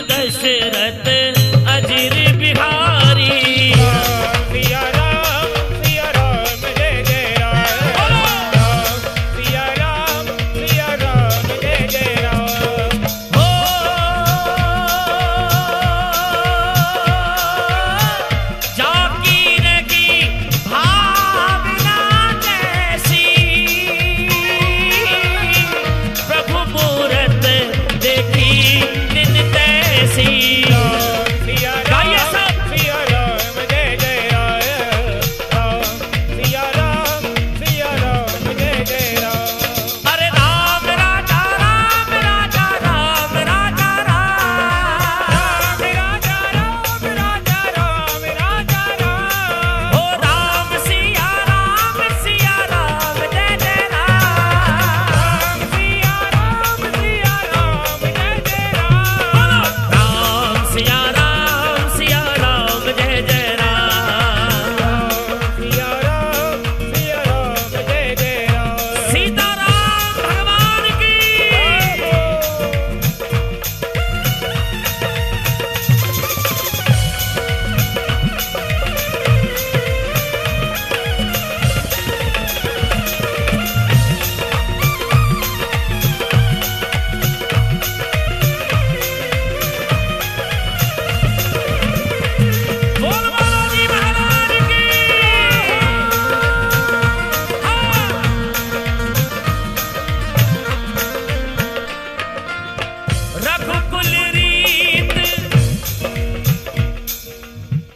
दशरथ अजीर बिहारी। सिया राम जय जय राम। सिया राम जय जय राम। हो जाकीर की भावना जैसी प्रभु मूरत देखी निन तैसी। सिया राम जय जय राम। सिया राम जय जय राम। अरे राम राजा राम राजा राम राजा राम राजा राम। हो राम सिया राम जय जय राम। सिया राम जय जय राम। राम सिया राम जय जय राम। सिया राम जय जय राम। सीताराम भगवान की। बोल बालाजी महाराज की। रघुकुल रीत।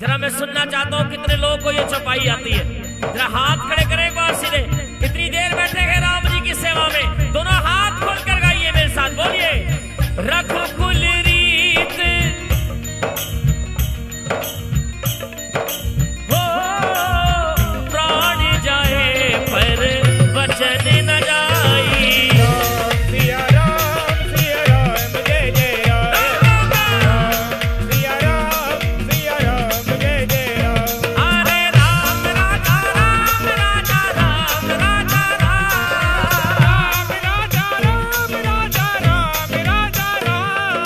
जरा मैं सुनना चाहता हूं कितने लोगों को ये चौपाई आती है। जरा हाथ खड़े करें एक बार सीधे। कितनी देर बैठे हैं राम जी की सेवा में? दोनों हाथ खोलकर गाइए मेरे साथ, बोलिए रघुकुल रीत। हो प्राण जाए पर वचन न जाई। सिया राम जय जय राम। सिया राम जय जय राम। अरे राम राजा राम राजा राम राजा राम। राजा राम।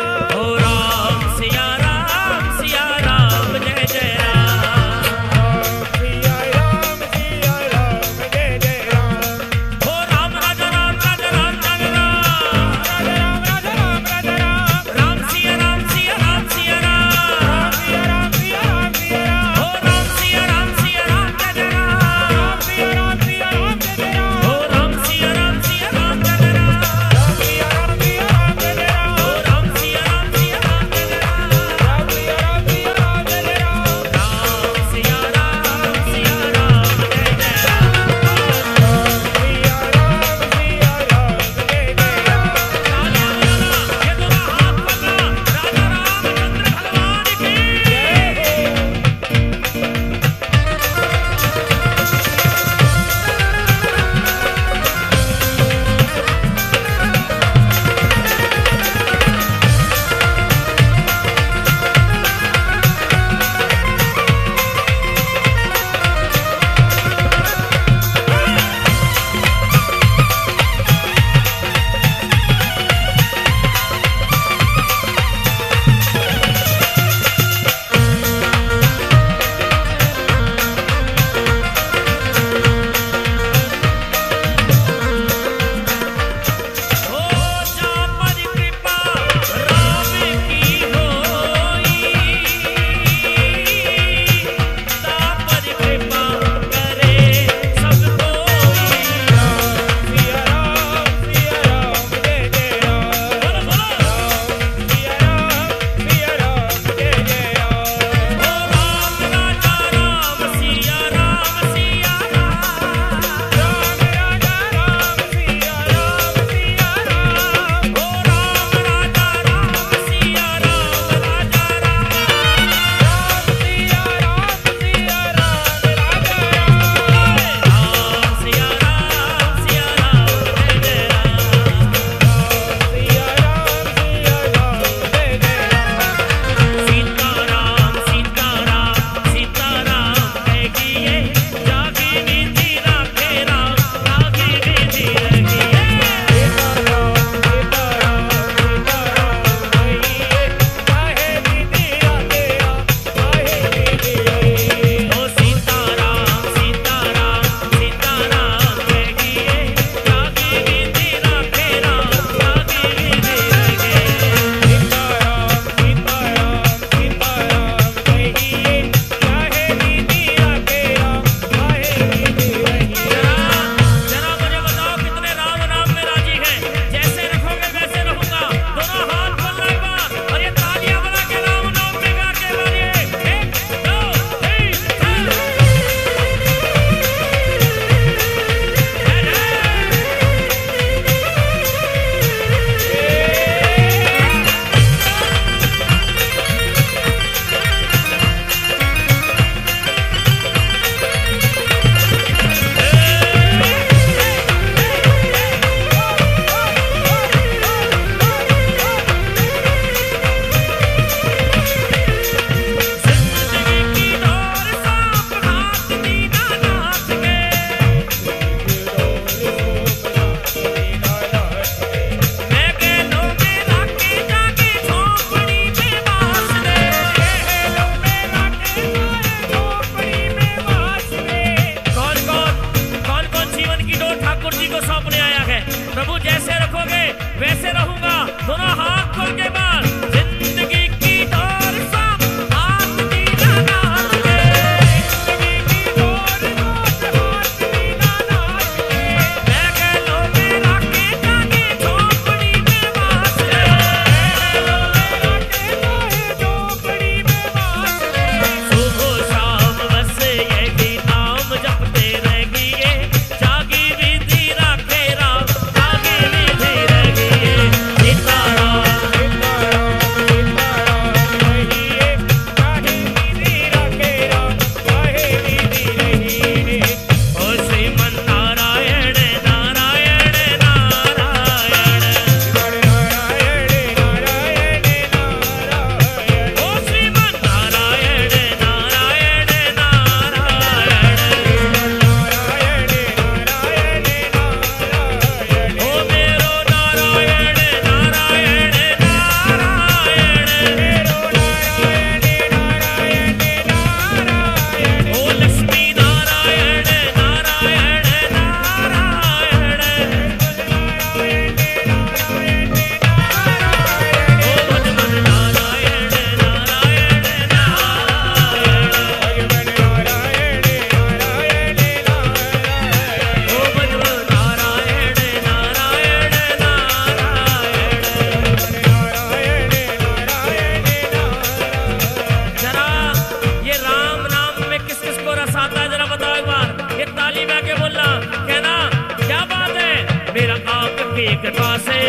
कृपा से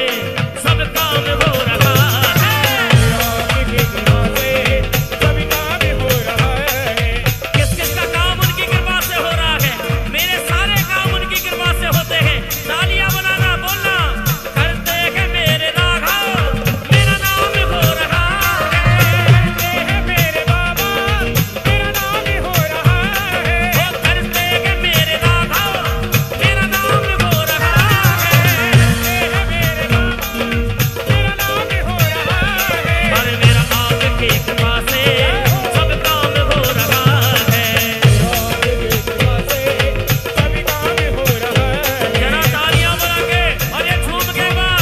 सब काम हो रहा है। आपकी कृपा से सभी काम हो रहा है। किस किस का काम उनकी कृपा से हो रहा है? मेरे सारे काम उनकी कृपा से होते हैं। तालियां बनाना, बोलना, करते हैं मेरे राघव, मेरा नाम हो रहा है। करते हैं मेरे बाबा, मेरा नाम हो रहा है। वो करते हैं मेरे राघव, मेरा नाम हो रहा है। करते हैं मेरे बाबा, मेरा नाम हो रहा है। पर मेरा आपकी कृपा से सब काम हो रहा है। आपकी कृपा से सभी काम हो रहा है। जरा तालियां बजा के और ये झूम के एक बार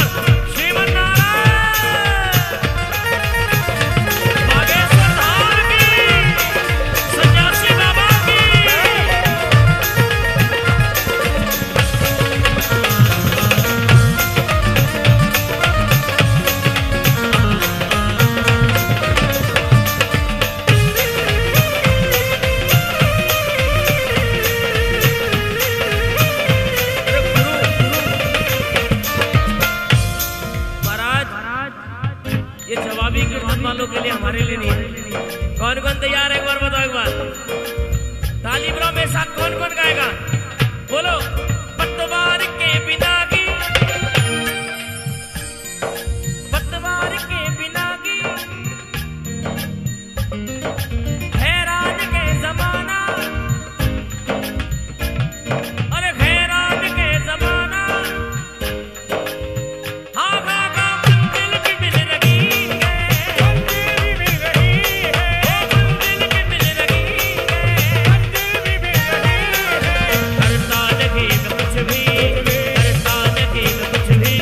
श्रीमन्नारायण बागेश्वर धाम की, सन्यासी बाबा की। महाराज, ये जवाबी कीर्तन वालों के लिए, हमारे लिए नहीं है। कौन कौन तैयार है? एक बार बताओ, एक बार ताली बजाओ मेरे साथ। कौन कौन गाएगा? बोलो। पतवार के बिना की, पतवार के बिना की, हैरान के जमाना, अरे हैरान के जमाना। हाँ हाँ, मंजिल भी मिल रही है, मंदिर भी मिल रही है। मंजिल भी मिल रही है। मंदिर भी मिल रही है। करता नहीं मैं कुछ भी, करता नहीं मैं कुछ भी,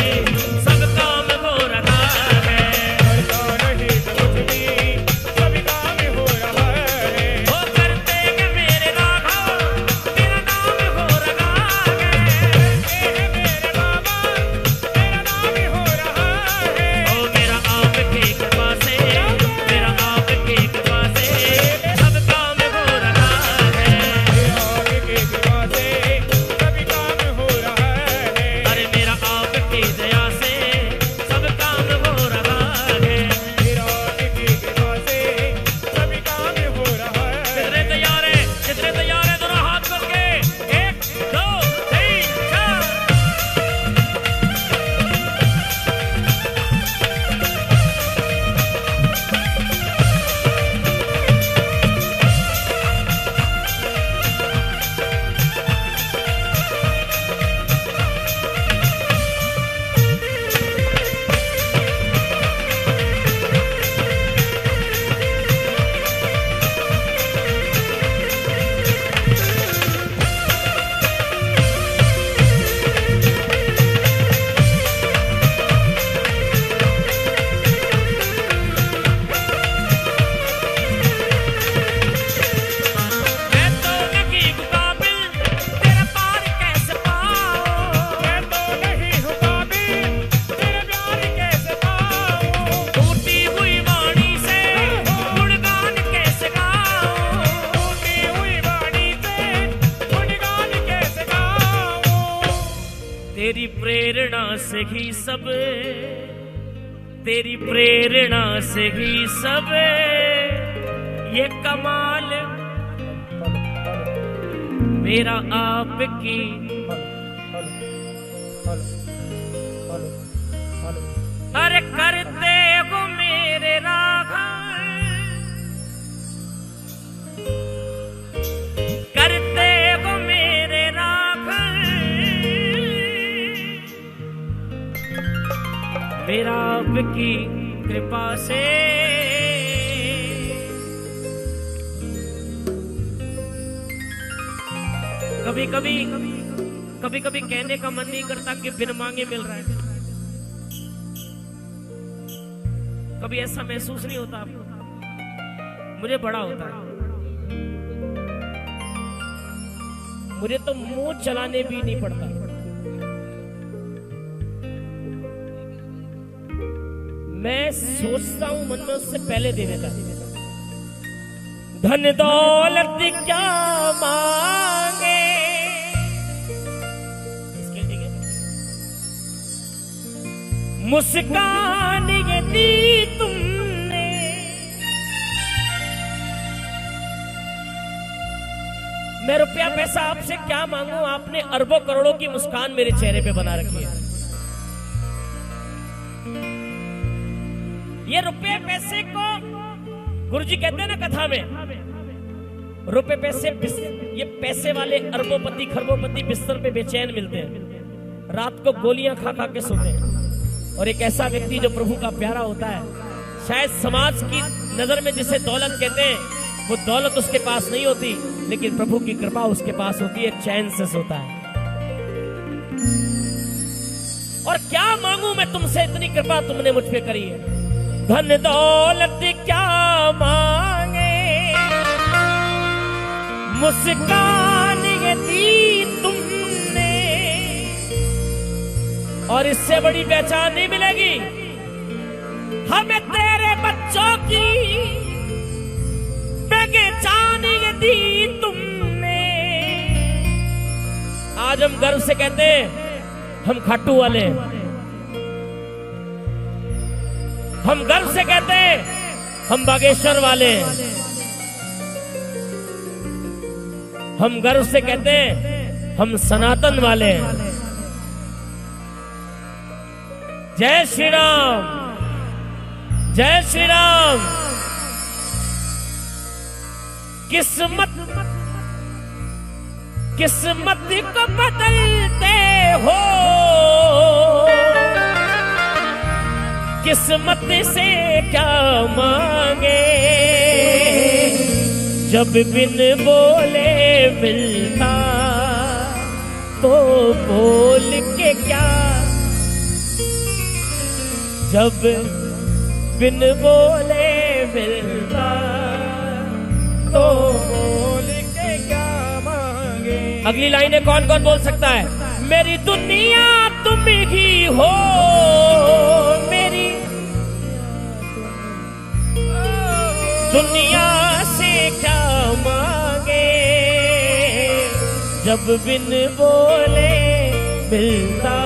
सब काम हो रहा है। करता नहीं तो कुछ भी, सभी काम हो रहा है। वो करते हैं मेरे राघव, मेरा नाम हो रहा है। करते हैं मेरे बाबा, मेरा नाम हो रहा है। ओ मेरा आपकी कृपा से, मेरा आपकी कृपा से सब काम हो रहा है। आपकी कृपा से सभी काम हो रहा है। अरे मेरा आपकी दया से सब काम हो रहा है। आपकी कृपा से सभी काम हो रहा है। कितने तैयार हैं? कितने तैयार हैं? दोनों हाथ खोल के 1 2 3 4। मैं तो नहीं हूँ काबिल, तेरा पार कैसे पाऊं? मैं तो नहीं हूँ काबिल, तेरे प्यार कैसे पाऊं? टूटी हुई वाणी से गुणगान कैसे गाऊं? टूटी हुई वाणी से गुणगान कैसे गाऊं? तेरी प्रेरणा से ही सब, तेरी प्रेरणा से ही सब ये कमाल मेरा आपकी। अरे करते हो मेरे राघव, करते हो मेरे राघव, मेरा आपकी कृपा से। कभी कभी कभी कभी कहने का मन नहीं करता कि बिन मांगे मिल रहा है। कभी ऐसा महसूस नहीं होता आपको? मुझे बड़ा होता है। मुझे तो मुंह चलाने भी नहीं पड़ता। मैं सोचता हूं मन में, उससे पहले दे देता। धन दौलत क्या मांगे, इसके ठीक है। मुस्कान ये दी तुमने, मैं रुपया पैसा आपसे क्या मांगू, आपने अरबों करोड़ों की मुस्कान मेरे चेहरे पे बना रखी है। ये रुपये पैसे को गुरुजी कहते हैं ना कथा में, रुपए पैसे ये पैसे वाले अरबोपति खरबोपति बिस्तर पे बेचैन मिलते हैं, रात को गोलियां खा खा के सोते हैं। और एक ऐसा व्यक्ति जो प्रभु का प्यारा होता है, शायद समाज की नजर में जिसे दौलत कहते हैं, वो दौलत उसके पास नहीं होती, लेकिन प्रभु की कृपा उसके पास होती है, चैन से सोता है। और क्या मांगू मैं तुमसे, इतनी कृपा तुमने मुझ पे करी है। धन दौलत क्या मांगे, मुस्कान ये दी तुमने, और इससे बड़ी पहचान नहीं मिलेगी। हमें तेरे बच्चों की पहचान ये दी तुमने। आज हम गर्व से कहते हैं हम खाटू वाले, हम गर्व से कहते हैं हम बागेश्वर वाले, हम गर्व से कहते हैं हम सनातन वाले हैं। जय श्री राम, जय श्री राम। किस्मत किस्मत को बदलते हो, किस्मत से क्या मांगे, जब बिन बोले मिलता तो बोल के क्या, जब बिन बोले मिलता तो बोल के क्या मांगे। अगली लाइनें कौन कौन बोल सकता है। मेरी दुनिया तुम ही हो, मेरी दुनिया से क्या मांगे, जब बिन बोले मिलता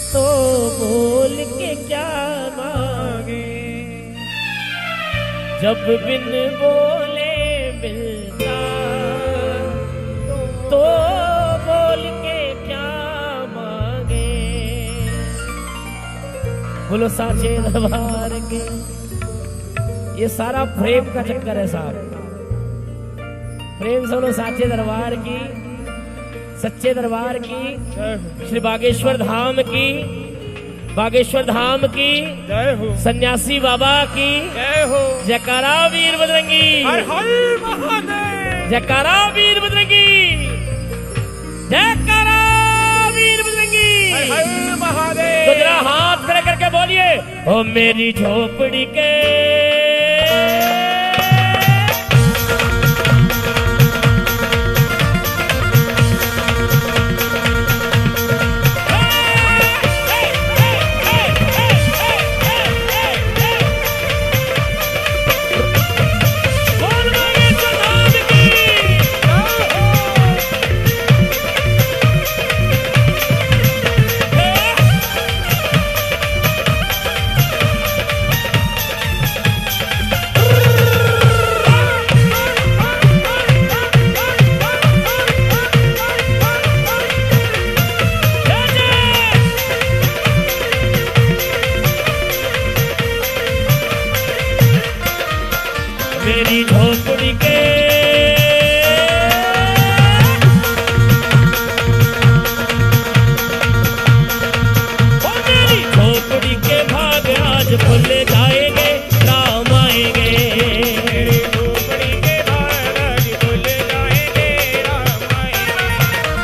तो बोल के क्या मांगे, जब बिन बोले मिलता तो बोल के क्या मांगे। बोलो साचे दरबार के। ये सारा प्रेम का चक्कर है साहब, प्रेम सुनो साचे दरबार की, सच्चे दरबार की, श्री बागेश्वर धाम की, बागेश्वर धाम की जय हो, सन्यासी बाबा की जय हो, जयकारा वीर बजरंगी, हर हर महादेव, जयकारा वीर बजरंगी, जयकारा वीर बजरंगी, हर हर महादेव। तो जरा हाथ खड़े करके बोलिए, ओ मेरी झोपड़ी के मेरी झोपड़ी के ओ मेरी झोपड़ी के भाग आज खुल जाएंगे, राम आएंगे। मेरी झोपड़ी के भाग आज खुल जाएंगे, राम आएंगे।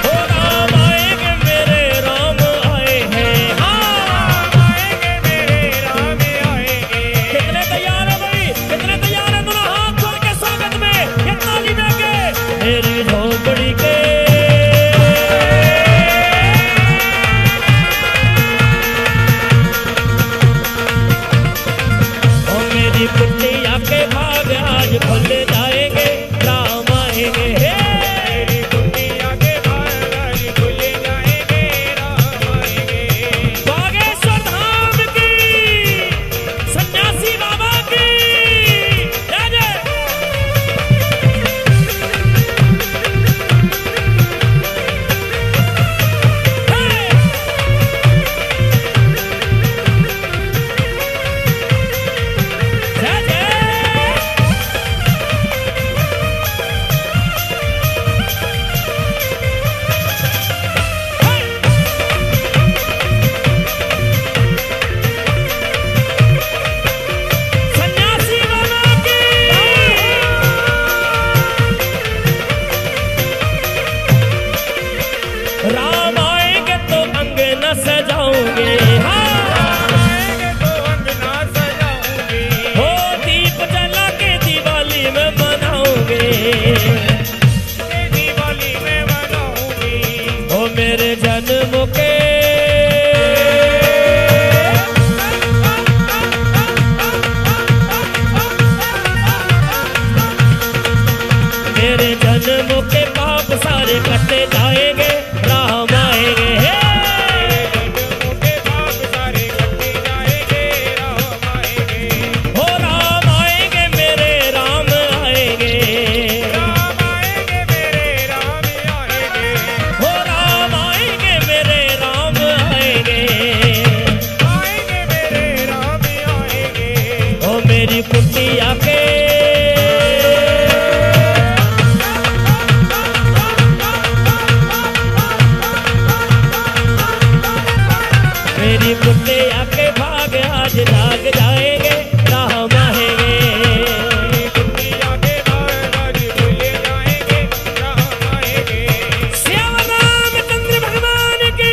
ओ राम आएंगे, मेरे राम आए हैं, हाँ राम आएंगे, मेरे राम आएंगे। कितने तैयार है भाई, कितने तैयार है? दोनों हाथ जोड़ के स्वागत में मेरी कुटिया के मेरी कुटिया के भाग आज जाग जाएंगे राम आएंगे। कुटिया के भाग आज भूले जाएंगे राम आएंगे। श्याम रामचंद्र भगवान की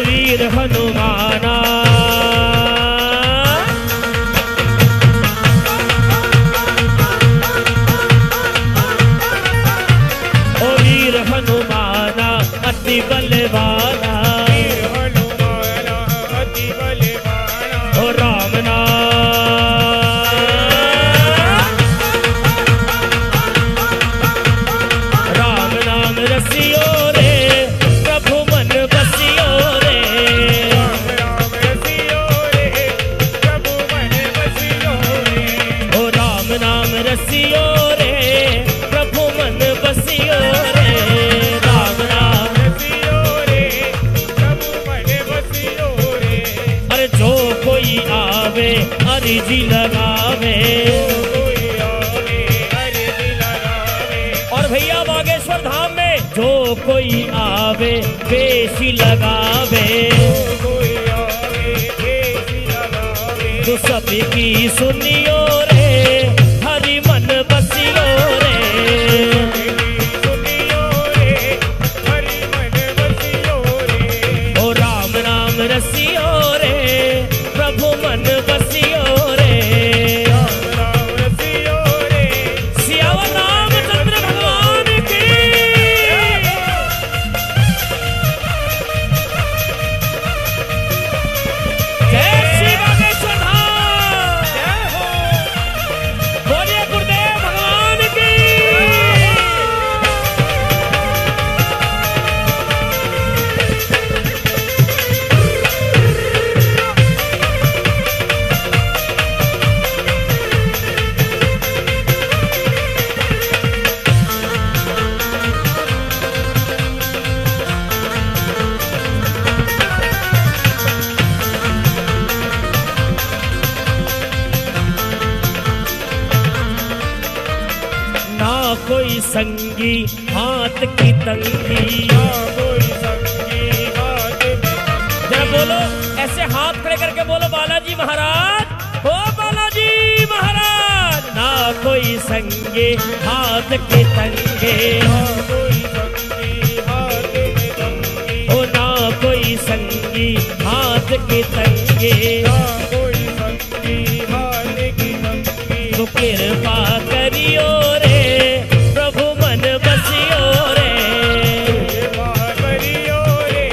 वीर हनुमाना ओ वीर हनुमाना अति बलवाना वीर हनुमाना अति बलवाना ओ राम नाम रसियो रे प्रभु मन बसियो रे। राम रसियो रे प्रभु मन बसियो रे। ओ राम नाम रसियो रे प्रभु मन बसियो रे। राम नाम रसियो रे प्रभु मन बसियो रे। अरे जो कोई आवे अर्जी लगावे कोई आवे अर्जी लगावे। और भैया बागेश्वर धाम में जो कोई आवे पेशी लगावे कोई आवे पेशी लगावे। तो सबकी सुनियो रे हरि मन बसियो रे। सुनियो रे हरि मन बसियो रे। ओ राम नाम रसियो रे प्रभु मन बसियो रे। राम रसियो रे सियावर रामचंद्र भगवान की जय श्री बागेश्वर धाम। जय हो। बोलिए गुरुदेव भगवान की। ना कोई संगी हाथ की तंगी। ना कोई संगी हाथ में जरा बोलो ऐसे हाथ खड़े करके बोलो बालाजी महाराज। ओ बालाजी महाराज ना कोई संगे हाथ के तंगे। ना कोई संगी हाथ में संगी। ओ ना कोई संगी हाथ के तंगे। ना कोई संगी हाथ की संगी। तो कृपा करियो रे प्रभु मन बसियो रे। कृपा करियो रे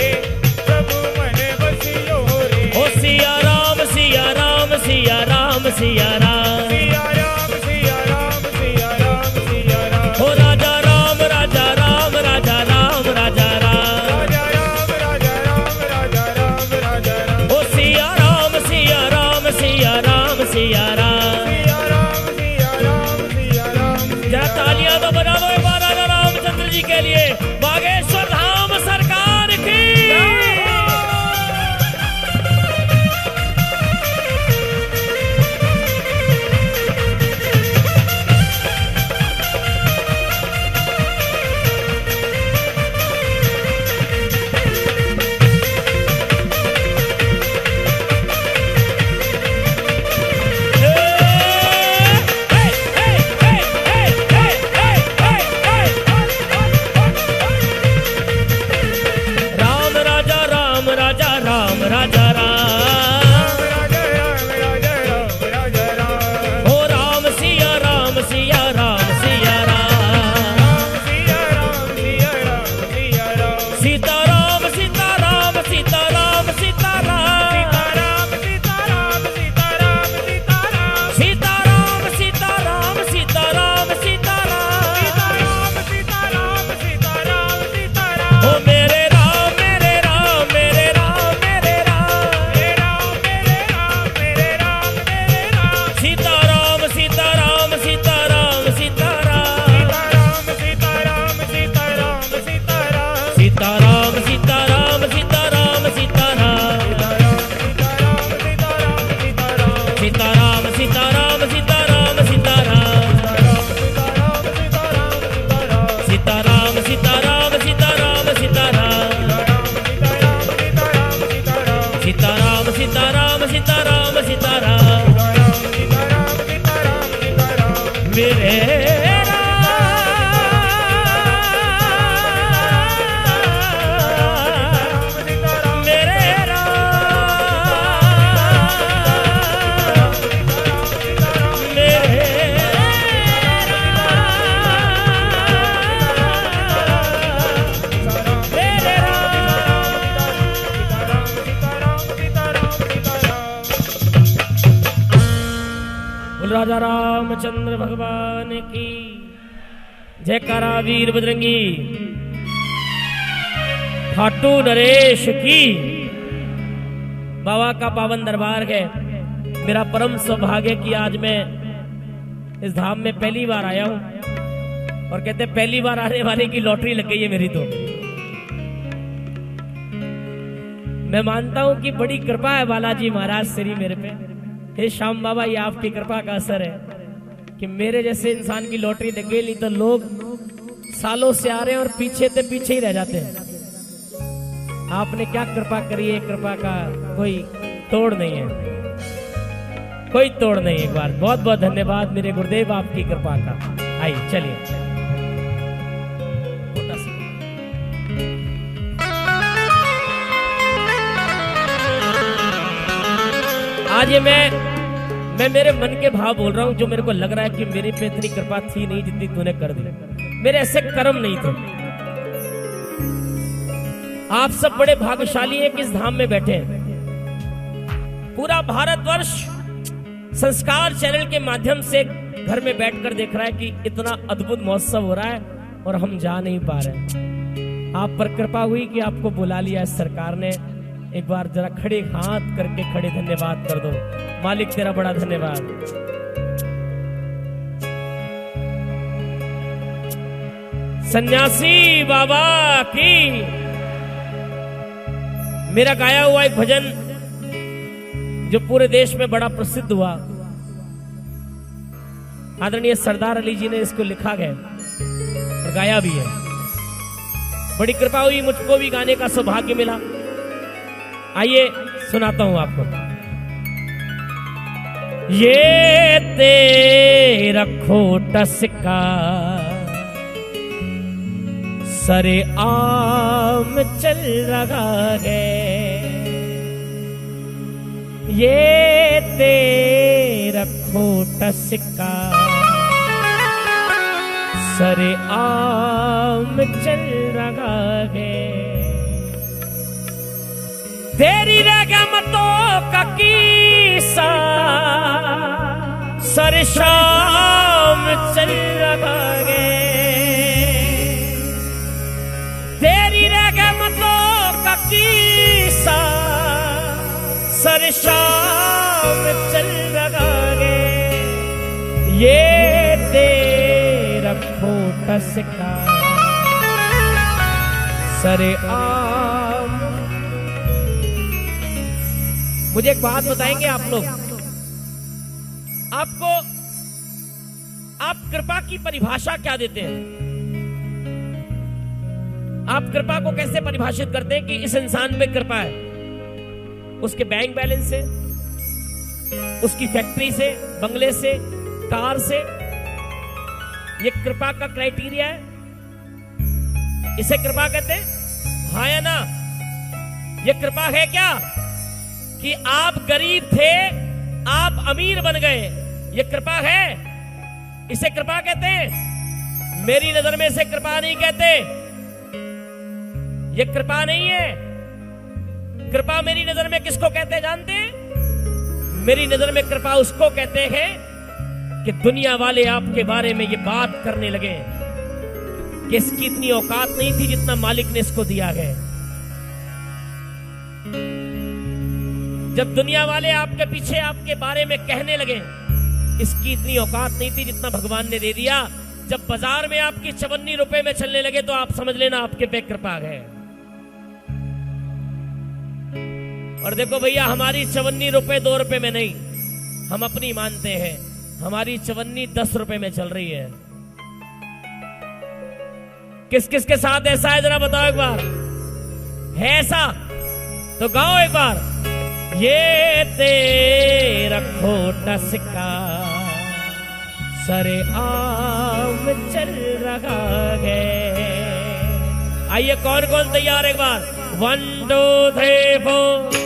प्रभु मन बसियो रे। ओ सिया राम सिया राम सिया राम सिया राम। सिया राम सिया राम सिया राम सिया राम। ओ राजा राम राजा राम राजा राम राजा राम। राजा राम राजा राम राजा राम राजा राम। ओ सिया राम सिया राम सिया राम सिया राम। सिया राम सिया राम सिया राम। जरा तालियां तो बजा दो एक बार राजा रामचंद्र जी के लिए। बागेश्वर धाम सरकार की। ओ मेरे राजा रामचंद्र भगवान की जयकारा वीर बजरंगी खाटू नरेश की। बाबा का पावन दरबार है। मेरा परम सौभाग्य कि आज मैं इस धाम में पहली बार आया हूं और कहते पहली बार आने वाले की लॉटरी लग गई है मेरी। तो मैं मानता हूं कि बड़ी कृपा है बालाजी महाराज श्री मेरे पे। हे श्याम बाबा, ये आपकी कृपा का असर है कि मेरे जैसे इंसान की लॉटरी लग गई। नहीं तो लोग सालों से आ रहे हैं और पीछे से पीछे ही रह जाते हैं। आपने क्या कृपा करी है, कृपा का कोई तोड़ नहीं है, कोई तोड़ नहीं। एक बार बहुत बहुत धन्यवाद मेरे गुरुदेव आपकी कृपा का। आइए चलिए। आज ये मैं मेरे मन के भाव बोल रहा हूं, जो मेरे को लग रहा है कि मेरे पे इतनी कृपा थी नहीं जितनी तूने कर दी। मेरे ऐसे कर्म नहीं थे। आप सब बड़े भाग्यशाली हैं कि इस धाम में बैठे हैं। पूरा भारतवर्ष संस्कार चैनल के माध्यम से घर में बैठकर देख रहा है कि इतना अद्भुत महोत्सव हो रहा है और हम जा नहीं पा रहे। आप पर कृपा हुई कि आपको बुला लिया इस सरकार ने। एक बार जरा खड़े हाथ करके खड़े धन्यवाद कर दो। मालिक तेरा बड़ा धन्यवाद। सन्यासी बाबा की। मेरा गाया हुआ एक भजन जो पूरे देश में बड़ा प्रसिद्ध हुआ, आदरणीय सरदार अली जी ने इसको लिखा है और गाया भी है। बड़ी कृपा हुई, मुझको भी गाने का सौभाग्य मिला। आइए सुनाता हूं आपको। ये तेरा खोटा सिक्का सरे आम चल रहा है। ये तेरा खोटा सिक्का सरे आम चल रहा है। तेरी रहमतों का किस्सा सर शाम चल रहा है। तेरी रहमतों का किस्सा सर शाम चल रहा है। ये तेरा खोटा सिक्का सरे आम। मुझे एक बात बताएंगे आप लोग, आप कृपा की परिभाषा क्या देते हैं? आप कृपा को कैसे परिभाषित करते हैं कि इस इंसान में कृपा है? उसके बैंक बैलेंस से, उसकी फैक्ट्री से, बंगले से, कार से? ये कृपा का क्राइटेरिया है? इसे कृपा कहते हैं? हाँ या ना? ये कृपा है क्या कि आप गरीब थे, आप अमीर बन गए? ये कृपा है? इसे कृपा कहते हैं? मेरी नजर में इसे कृपा नहीं कहते। ये कृपा नहीं है। कृपा मेरी नजर में किसको कहते हैं जानते हैं? मेरी नजर में कृपा उसको कहते हैं कि दुनिया वाले आपके बारे में ये बात करने लगे कि इसकी इतनी औकात नहीं थी जितना मालिक ने इसको दिया है। जब दुनिया वाले आपके पीछे आपके बारे में कहने लगे इसकी इतनी औकात नहीं थी जितना भगवान ने दे दिया। जब बाजार में आपकी 54 रुपए में चलने लगे तो आप समझ लेना आपके पे कृपा है। और देखो भैया, हमारी 54 रुपए 2 रुपए में नहीं, हम अपनी मानते हैं। हमारी 54 10 रुपए में चल रही है। किस किस के साथ ऐसा है जरा बताओ एक बार। है ऐसा तो गाओ एक बार। ये तेरा खोटा सिक्का सरे आम चल रहा है। आइए कौन कौन तैयार एक बार? 1 2 3 4।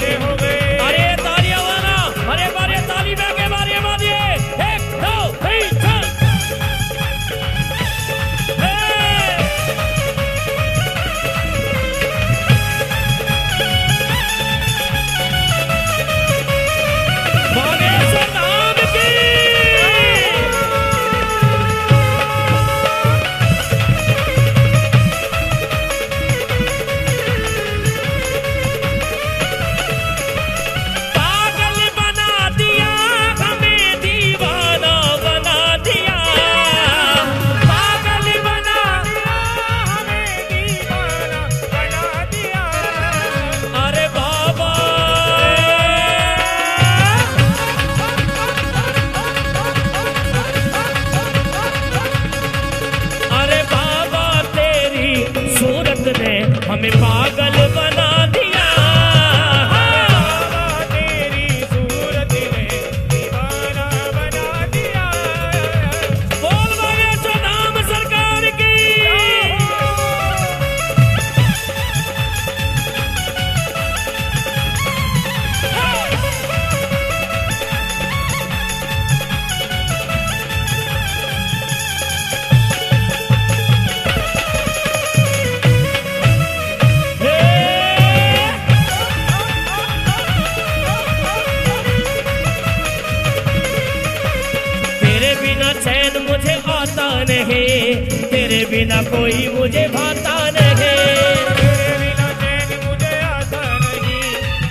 बिना चैन मुझे आता नहीं, तेरे बिना कोई मुझे भाता नहीं। तेरे बिना चैन मुझे आता नहीं,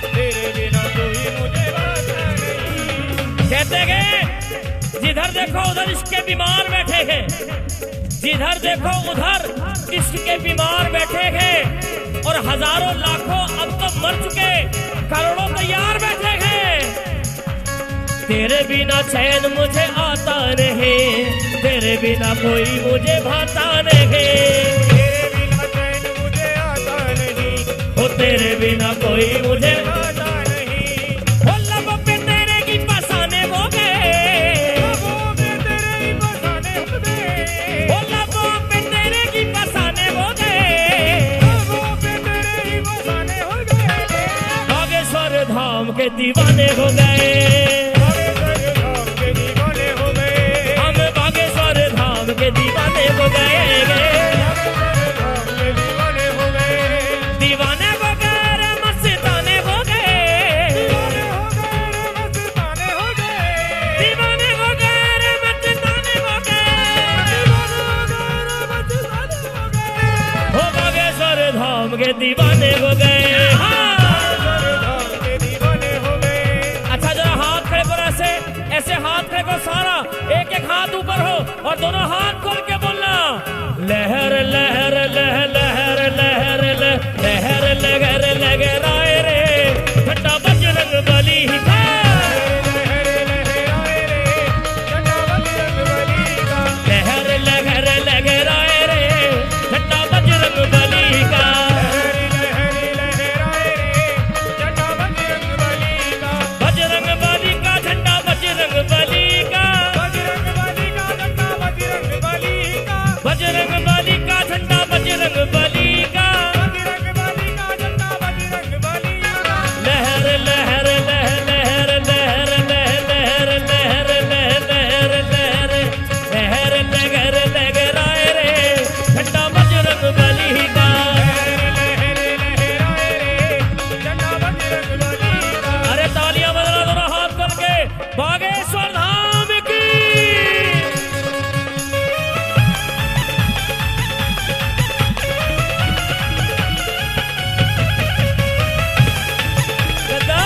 तेरे बिना कोई मुझे भाता नहीं। कहते गए जिधर देखो उधर इश्क के बीमार बैठे हैं, जिधर देखो उधर इश्क के बीमार बैठे हैं, और हजारों लाखों अब तो मर चुके, करोड़ों तैयार बैठे हैं। तेरे बिना चैन मुझे आता नहीं, तेरे बिना कोई मुझे भाता नहीं। तेरे बिना चैन मुझे आता नहीं, ओ तेरे बिना कोई मुझे भाता नहीं। ओ लबों पे तेरे की फसाने हो गए, लबों पे तेरे ही फसाने हो गए, ओ लबों पे तेरे की फसाने हो गए, लबों पे तेरे ही फसाने हो गए। बागेश्वर धाम के दीवाने हो गए, बागेश्वर धाम के दीवाने हो गए, हम बागेश्वर धाम के दीवाने हो गए। बागेश्वर धाम के दीवाने हो गए, दीवाने हो गए रे मस्ताने हो गए, दीवाने हो गए रे मस्ताने हो गए, दीवाने हो गए रे मस्ताने हो गए, दीवाने हो गए रे मस्ताने हो गए। हो बागेश्वर धाम के दीवाने हो गए। हाँ। बागेश्वर धाम के दीवाने हो गए। अच्छा जरा हाथ खड़े करो, ऐसे हाथ खड़े करो, सारा एक एक हाथ ऊपर हो और दोनों हाथ खोल के बोलना, लहर लहर लहर लहर लहर लहर लहर लहराए रे ठंडा बजरंग बली का, लहर लहराए रे ठंडा बजरंग बली का, लहर लहर लहराए रे ठंडा बजरंग बली का, लहर लहराए रे ठंडा बजरंग बली का, बजरंग बली का झंडा बजरंग बली का, बजरंग बली का झंडा बजरंग बली का, बजरंग बली का झंडा बजरंग बली का, बजरंग बली का झंडा बजरंग बली का। लहर लहर लहर लहर लहर लहर लहर लहर लहर लहर लहर लहर लहराए रे ठंडा बजरंग बली का। लहर लहराए रे झंडा बजरंग बली का। अरे तालियां बजना दोनों हाथ करके बागेश्वर धाम की। गद्दा।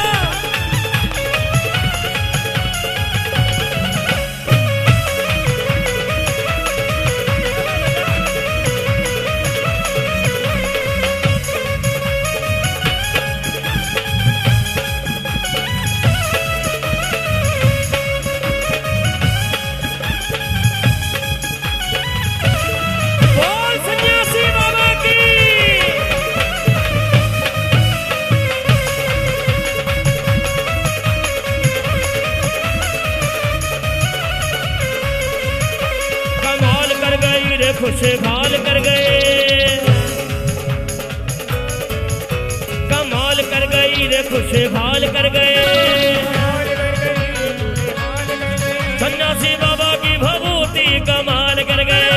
बोल सन्यासी बाबा की। कमाल कर गई रे खुशहाल कर गए, कमाल कर गई रे खुशहाल कर गए, हाल कर गई, हाल कर गई, सन्यासी बाबा की भभूति कमाल कर गए,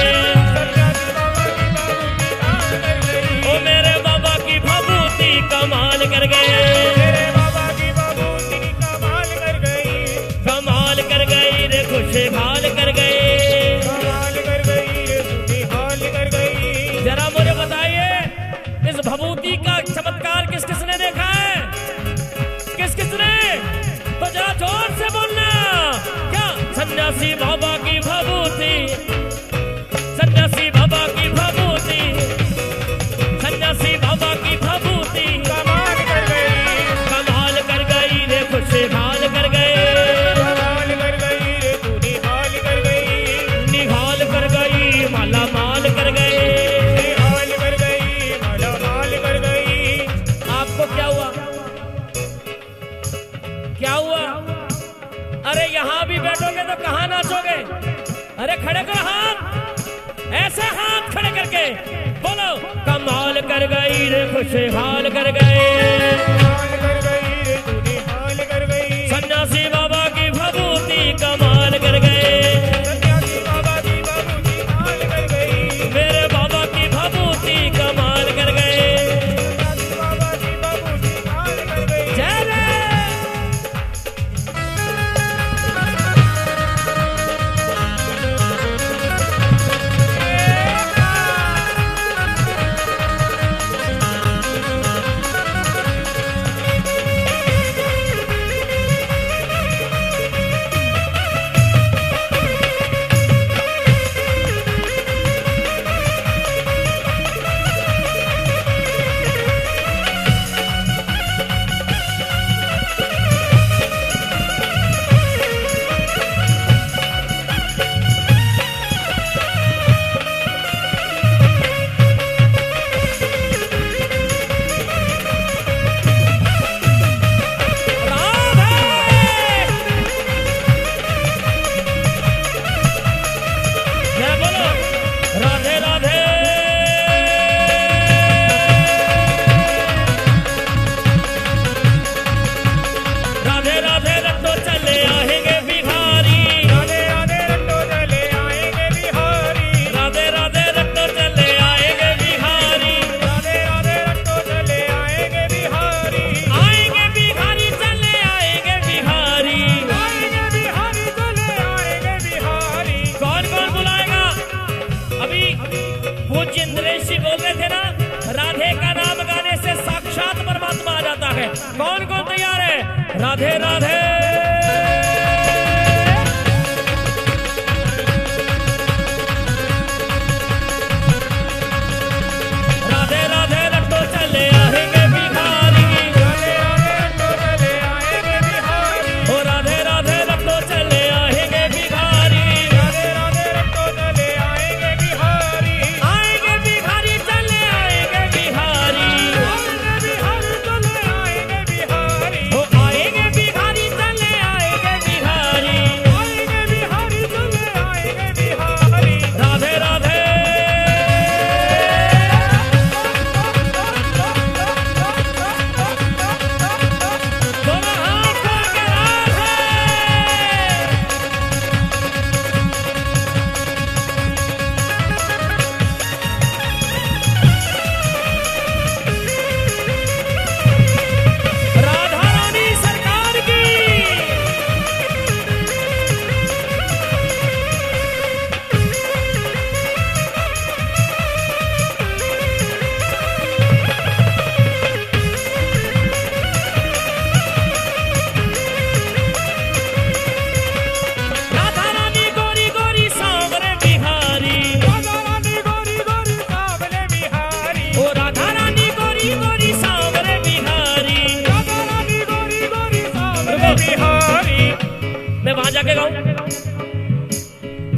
सन्यासी बाबा की बाबूजी हाल कर गई, ओ मेरे बाबा की भभूति कमाल कर गए, तेरे बाबा की बाबूजी कमाल कर गई, कमाल कर गई रे खुशहाल कर गए। कमाल कर गई रे सुखी हाल कर गई। जरा मुझे बताइए इस भभूति का चमत्कार किस किसने देखा है, किस किसने? तो जरा जोर से बोलना, क्या सन्यासी बाबा की भभूति, सन्यासी बाबा की भभूति, सन्यासी बाबा की भभूति कमाल कर गई, कमाल कर गई रे खुशहाल कर गए, कमाल कर गई रे तूने हाल कर गई, निहाल कर गई माला माल कर गए। हाल कर गई माला माल कर गई। आपको क्या हुआ, क्या हुआ? अरे यहाँ भी बैठोगे तो कहाँ नाचोगे? अरे खड़े करो हाथ, ऐसे हाथ खड़े करके बोलो, कमाल कर गई रे खुशहाल कर गए, हाल कर गई रे तूने हाल कर गई, सन्यासी बाबा की भभूति कमाल कर गए, सन्यासी बाबा की बाबूजी हाल कर गई, मेरे बाबा की भभूति कमाल कर गए। सन्यासी बाबा की बाबूजी हाल कर गई। जय रे।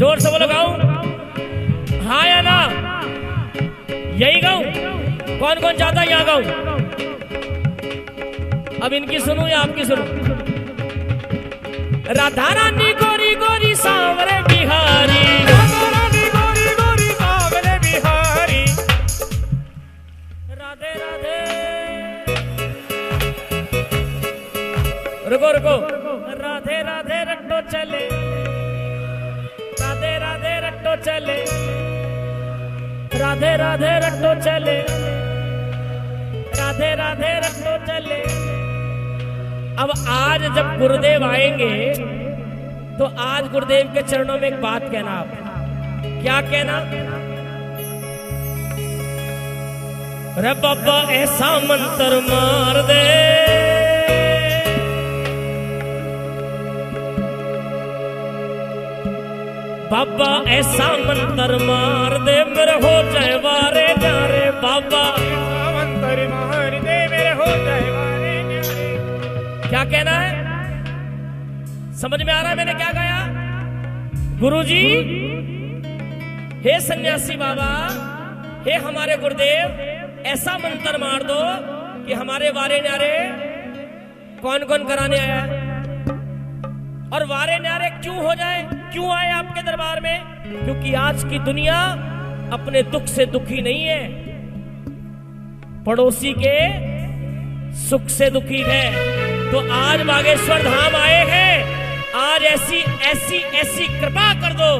जोर से बोलो गाऊं? हाँ या ना? यही गाऊं? कौन कौन चाहता है यहाँ गाऊं? अब इनकी सुनूं या आपकी सुनूं? राधा रानी गोरी गोरी सांवरे बिहारी, राधा रानी गोरी गोरी सांवरे बिहारी, राधे राधे। रुको रुको, राधे राधे रट्टो चले, राधे राधे रट्टो चले, राधे राधे रट्टो चले, राधे राधे रट्टो चले। अब आज जब गुरुदेव आएंगे तो आज गुरुदेव के चरणों में एक बात कहना। आप क्या कहना? रे बाबा ऐसा मंत्र मार दे, बाबा ऐसा मंत्र मार दे मेरे हो जाए वारे न्यारे, बाबा ऐसा मंत्र मार दे मेरे हो जाए वारे न्यारे। क्या कहना है? समझ में आ रहा है मैंने क्या गाया? गुरुजी, हे सन्यासी बाबा, हे हमारे गुरुदेव, ऐसा मंत्र मार दो कि हमारे वारे न्यारे कौन कौन कराने आया है, और वारे न्यारे क्यों हो जाए, क्यों आए आपके दरबार में? क्योंकि आज की दुनिया अपने दुख से दुखी नहीं है, पड़ोसी के सुख से दुखी है। तो आज बागेश्वर धाम आए हैं, आज ऐसी ऐसी ऐसी कृपा कर दो,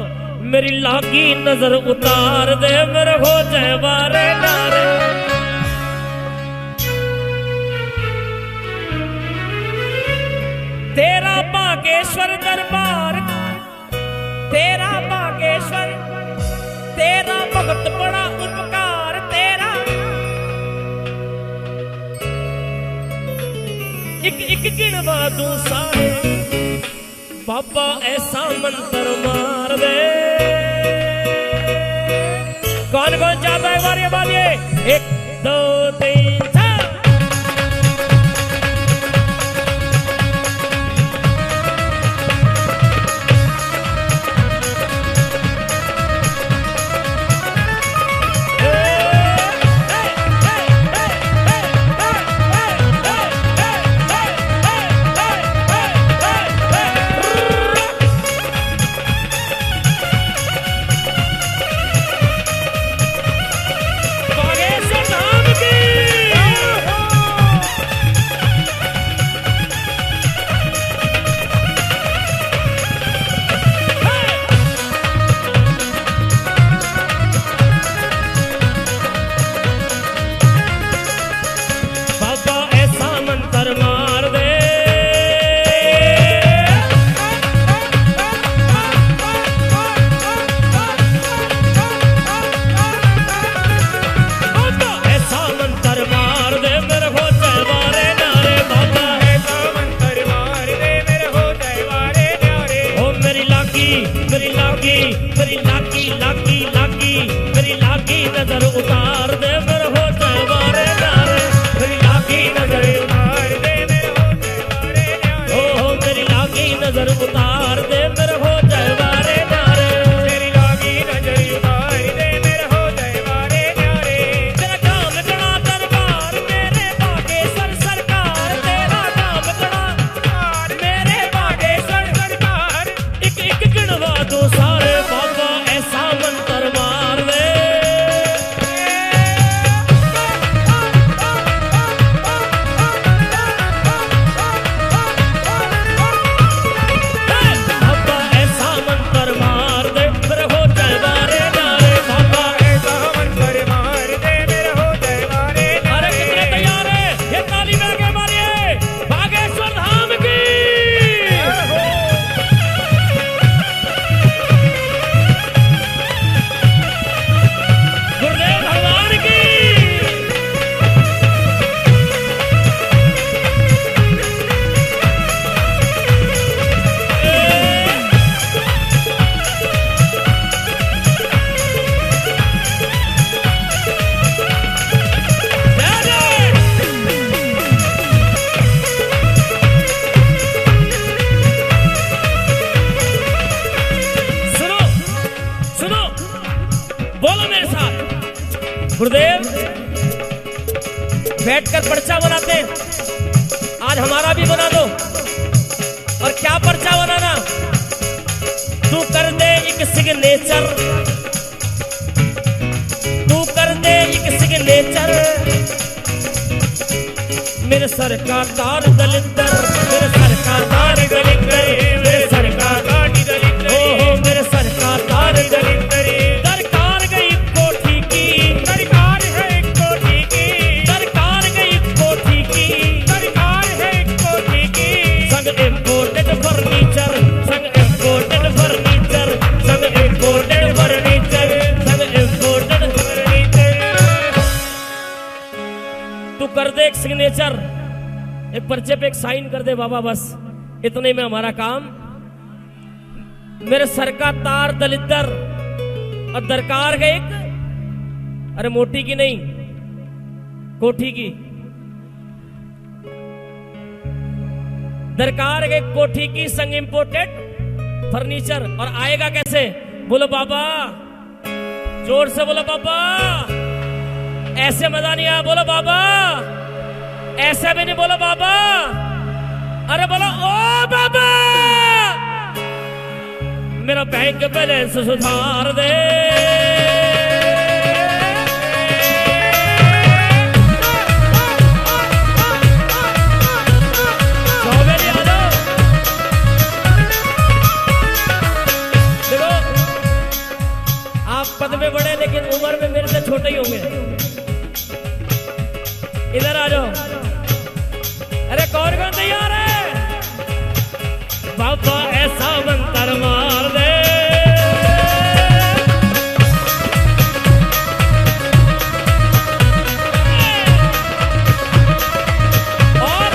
मेरी लागी नजर उतार दे मेरे हो जाए वारे न्यारे। तेरा बागेश्वर दरबार, तेरा बागेश्वर, तेरा बहुत बड़ा उपकार, तेरा एक गिनवा दूं सारे, बाबा ऐसा मंत्र मार दे। कौन कौन चाहता है बारे वाले? 1 2 3 4। नजर उतार दे मेरे हो जाए वारे न्यारे, मेरी लागी नजर उतार दे मेरे हो जाए वारे न्यारे। ओ मेरी लागी नजर उतार दे मेरे हो जाए वारे न्यारे, मेरी लागी नजर उतार दे मेरे हो जाए वारे न्यारे। तेरा काम कड़ा दरबार मेरे बागेश्वर सरकार, तेरा काम कड़ा मेरे बागेश्वर सरकार, एक एक गिनवा दो सारे, बाबा ऐसा मंत्र मार दे। गुरुदेव बैठकर पर्चा बनाते हैं, आज हमारा भी बना दो। और क्या पर्चा बनाना, तू कर दे एक सिग्नेचर, तू कर दे एक सिग्नेचर, मेरे सर का तार दलिंदर, मेरे सर का तार दलिंदर, मेरे सर का तार दलिंदर, ओहो मेरे सर का तार दलिंदर। दरकार गई कोठी की, दरकार है एक कोठी की, दरकार गई कोठी की, दरकार है एक कोठी की। संग इम्पोर्टेड फर्नीचर, संग इम्पोर्टेड फर्नीचर, संग इम्पोर्टेड फर्नीचर, संग इम्पोर्टेड फर्नीचर। तू कर दे एक सिग्नेचर, एक पर्चे पे एक साइन कर दे बाबा, बस इतने में हमारा काम। मेरे सर का तार दलिद्दर और दरकार का एक, अरे मोटी की नहीं कोठी की, दरकार के कोठी की संग इंपोर्टेड फर्नीचर। और आएगा कैसे, बोलो बाबा, जोर से बोलो बाबा, ऐसे मजा नहीं आया, बोलो बाबा, ऐसे भी नहीं, बोलो बाबा, अरे बोलो ओ बाबा, मेरा बैंक बैलेंस सुधार दे। देखो आप पद में बड़े लेकिन उम्र में मेरे से छोटे ही होंगे। इधर आ जाओ, अरे कौन कौन तैयार है, बाबा ऐसा मंत्र मार दे। और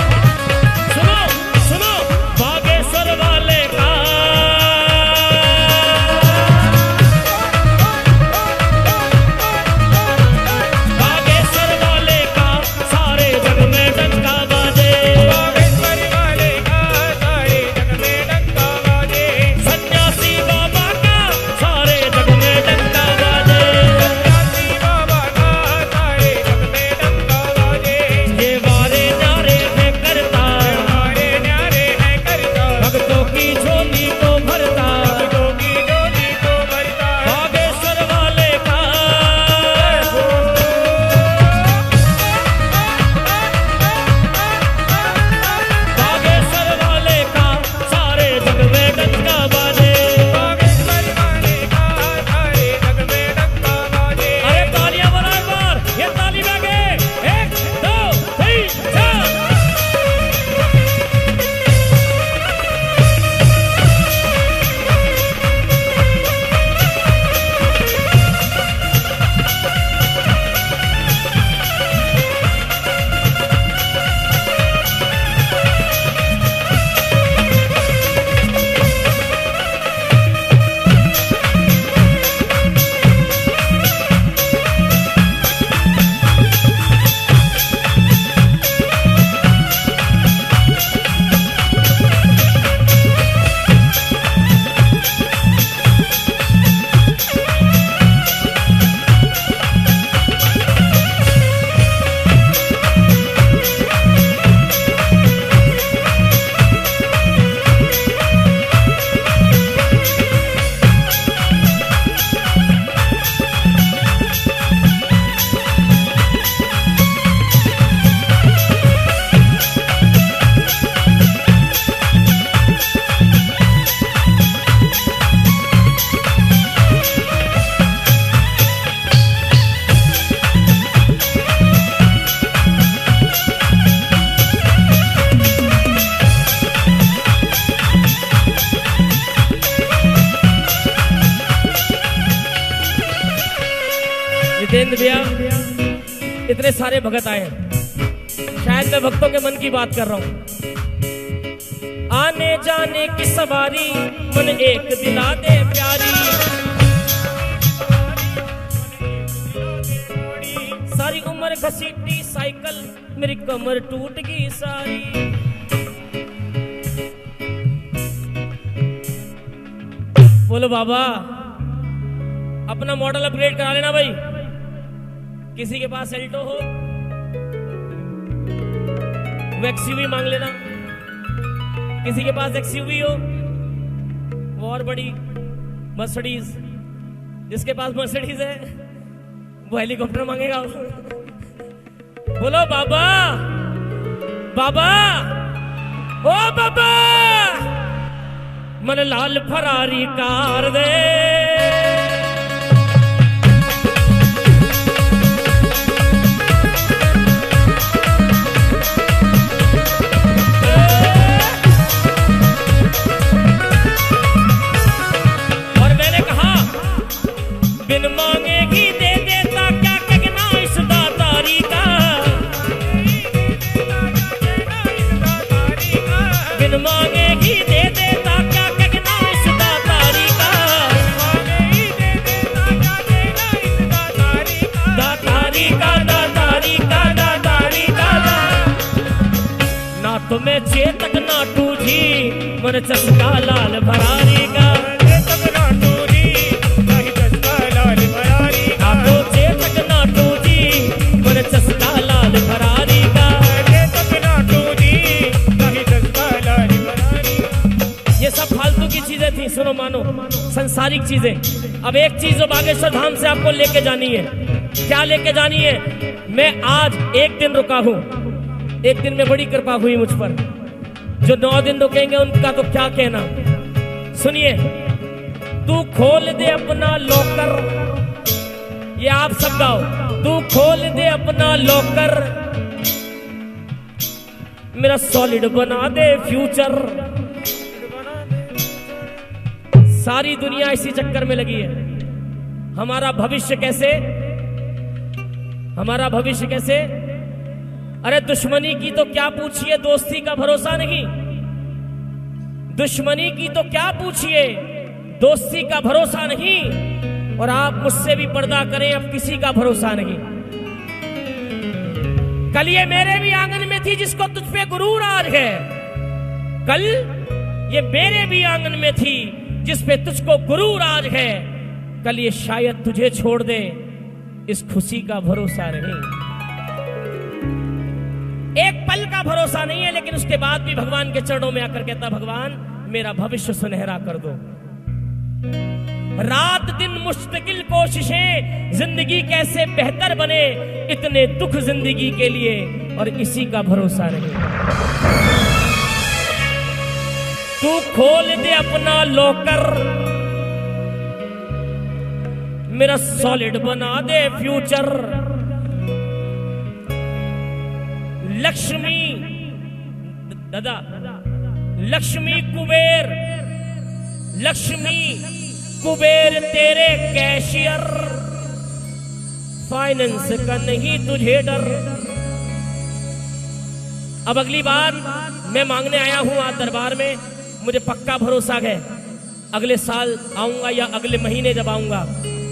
सुनो सुनो, बागेश्वर वाले का, बागेश्वर वाले का सारे जग में डंका बाजे, बागेश्वर वाले का सारे जग में डंका बाजे, सन्यासी बाबा का सारे जग में डंका बाजे, सन्यासी बाबा का सारे जग में डंका बाजे। ये वारे नारे में करता, हमारे न्यारे है करता, भक्तों की झोली को भरता, भक्तों की डोली को भरता। बागेश्वर वाले का, बागेश्वर वाले का सारे जग में डंका बाजे। बागेश्वर वाले का सारे जग में डंका बाजे। अरे तालियां बजाओ एक बार, ये ताली बागे, 1 2 3 4। जितेंद्र भैया, इतने सारे भगत आए हैं, शायद मैं भक्तों के मन की बात कर रहा हूं। आने जाने की सवारी मन एक दिला दे प्यारी, सारी उम्र घसीटी साइकिल मेरी कमर टूट गई सारी। बोलो बाबा, अपना मॉडल अपग्रेड करा लेना भाई, किसी के पास एल्टो हो वो एक्सयूवी मांग लेना, किसी के पास एक्सयूवी हो वो और बड़ी मर्सिडीज, जिसके पास मर्सिडीज है वो हेलीकॉप्टर मांगेगा। बोलो बाबा बाबा ओ बाबा मन लाल फरारी कार दे। और मैंने कहा बिन मांगेगी दे देता, क्या कहना इस दातारी का। बिन मांगेगी दे देता, क्या कहना इस दातारी का। दातारी का दातारी का दातारी का। ना तुम्हें चेतक ना टूझी मन चस्का लाल भरारी का। सुनो मानो संसारिक चीजें। अब एक चीज जो बागेश्वर धाम से आपको लेके जानी है। क्या लेके जानी है? मैं आज एक दिन रुका हूं, एक दिन में बड़ी कृपा हुई मुझ पर। जो 9 दिन रुकेंगे उनका तो क्या कहना। सुनिए, तू खोल दे अपना लॉकर, ये आप सब गाओ। तू खोल दे अपना लॉकर, मेरा सॉलिड बना दे फ्यूचर। सारी दुनिया इसी चक्कर में लगी है। हमारा भविष्य कैसे, हमारा भविष्य कैसे। अरे दुश्मनी की तो क्या पूछिए, दोस्ती का भरोसा नहीं। दुश्मनी की तो क्या पूछिए, दोस्ती का भरोसा नहीं। और आप मुझसे भी पर्दा करें, अब किसी का भरोसा नहीं। कल ये मेरे भी आंगन में थी जिसको तुझ पे गुरूर आज है। कल ये मेरे भी आंगन में थी जिस पे तुझको गुरूर आज है। कल ये शायद तुझे छोड़ दे, इस खुशी का भरोसा नहीं। एक पल का भरोसा नहीं है, लेकिन उसके बाद भी भगवान के चरणों में आकर कहता, भगवान मेरा भविष्य सुनहरा कर दो। रात दिन मुश्किल कोशिशें, जिंदगी कैसे बेहतर बने, इतने दुख जिंदगी के लिए और इसी का भरोसा नहीं। तू खोल दे अपना लॉकर, मेरा सॉलिड बना दे फ्यूचर। लक्ष्मी दादा, लक्ष्मी कुबेर, लक्ष्मी कुबेर तेरे कैशियर, फाइनेंस का नहीं तुझे डर। अब अगली बार मैं मांगने आया हूं आज दरबार में, मुझे पक्का भरोसा है अगले साल आऊंगा या अगले महीने जब आऊंगा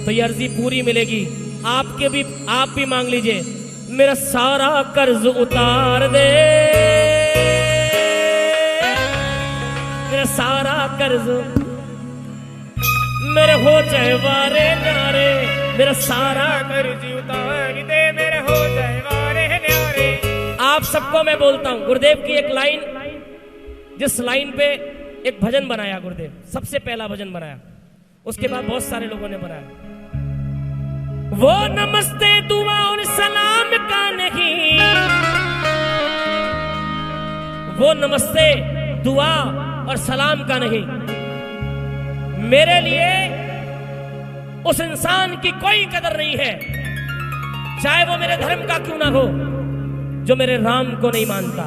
तो ये अर्जी पूरी मिलेगी। आपके भी, आप भी मांग लीजिए, मेरा सारा कर्ज उतार दे, मेरा सारा कर्ज, मेरे हो जाए वारे न्यारे, मेरा सारा कर्ज उतार दे, मेरे हो जाए वारे न्यारे। आप सबको मैं बोलता हूं, गुरुदेव की एक लाइन, जिस लाइन पे एक भजन बनाया गुरुदेव, सबसे पहला भजन बनाया, उसके बाद बहुत सारे लोगों ने बनाया। वो नमस्ते दुआ और सलाम का नहीं, वो नमस्ते दुआ और सलाम का नहीं। मेरे लिए उस इंसान की कोई कदर नहीं है, चाहे वो मेरे धर्म का क्यों ना हो, जो मेरे राम को नहीं मानता।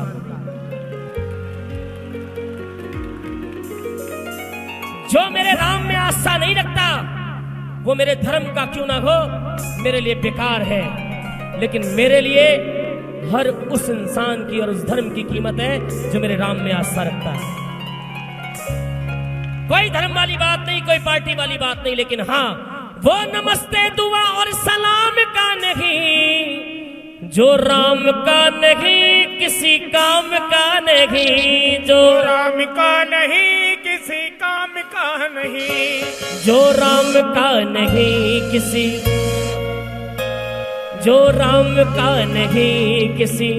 जो मेरे राम में आस्था नहीं रखता, वो मेरे धर्म का क्यों ना हो, मेरे लिए बेकार है। लेकिन मेरे लिए हर उस इंसान की और उस धर्म की कीमत है जो मेरे राम में आस्था रखता है। कोई धर्म वाली बात नहीं, कोई पार्टी वाली बात नहीं, लेकिन हाँ, वो नमस्ते दुआ और सलाम का नहीं, जो राम का नहीं किसी काम का नहीं, जो राम का नहीं किसी काम का नहीं, जो राम का नहीं किसी, जो राम का नहीं किसी,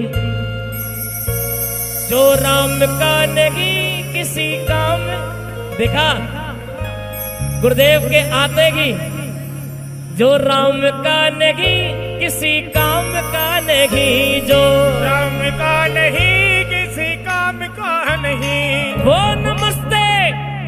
जो राम का नहीं किसी काम। देखा गुरुदेव के आते की, जो राम का नहीं किसी काम का नहीं, जो राम का नहीं किसी काम का नहीं, वो नमस्ते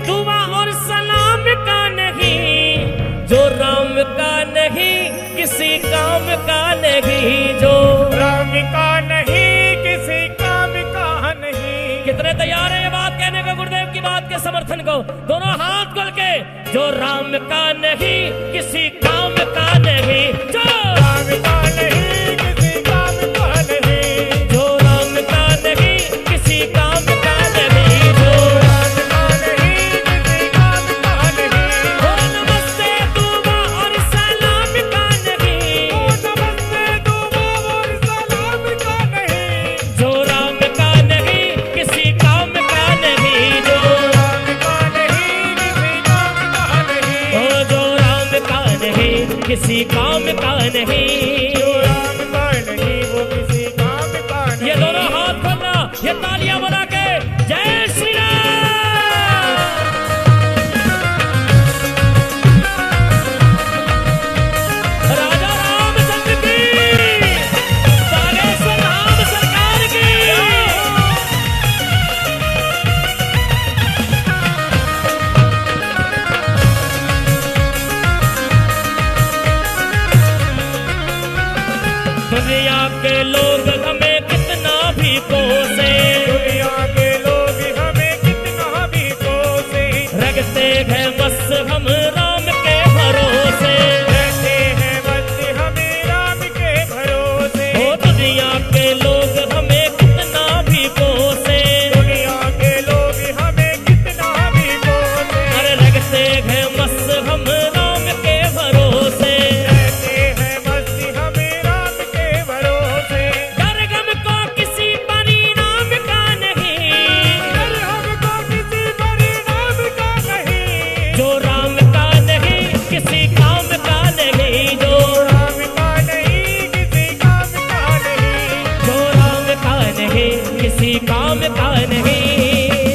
दुआ और सलाम का नहीं, जो राम का नहीं किसी काम का नहीं, जो राम का नहीं किसी काम का नहीं। कितने तैयार है ये बात कहने को, गुरुदेव की बात के समर्थन को? दोनों हाथ खोल के, जो राम का नहीं किसी काम का नहीं, जो राम का नहीं किसी काम का नहीं, जो राम का नहीं किसी काम का नहीं, जो राम का नहीं किसी काम का नहीं, वो नमस्ते दुआ और सलाम का नहीं, वो नमस्ते दुआ और सलाम का नहीं, जो राम का नहीं किसी काम का नहीं, जो राम का नहीं किसी काम का नहीं, ओ जो राम का नहीं किसी काम का नहीं। जो राम का नहीं वो किसी काम का नहीं। ये दोनों हाथ खोलना, ये तालियां बना के जय श्री राम। राजा रामचंद्र की, बागेश्वर राम सरकार की। दुनिया के लोग हमें कितना भी कोसे, दुनिया के लोग हमें कितना भी कोसे, रखते हैं बस हम राम के भरोसे, रहते हैं बस हमें राम के भरोसे। ओ दुनिया के लोग हमें कितना भी कोसे, दुनिया के लोग हमें कितना भी कोसे, अरे रखते हैं बस हम राम के भरोसे, रहते हैं बस हमें राम के भरोसे। डर गम को किसी परिणाम का नहीं, डर हमको किसी परिणाम का नहीं, जो राम का नहीं किसी काम का नहीं, जो राम का नहीं किसी काम का नहीं, जो राम का नहीं किसी काम का नहीं।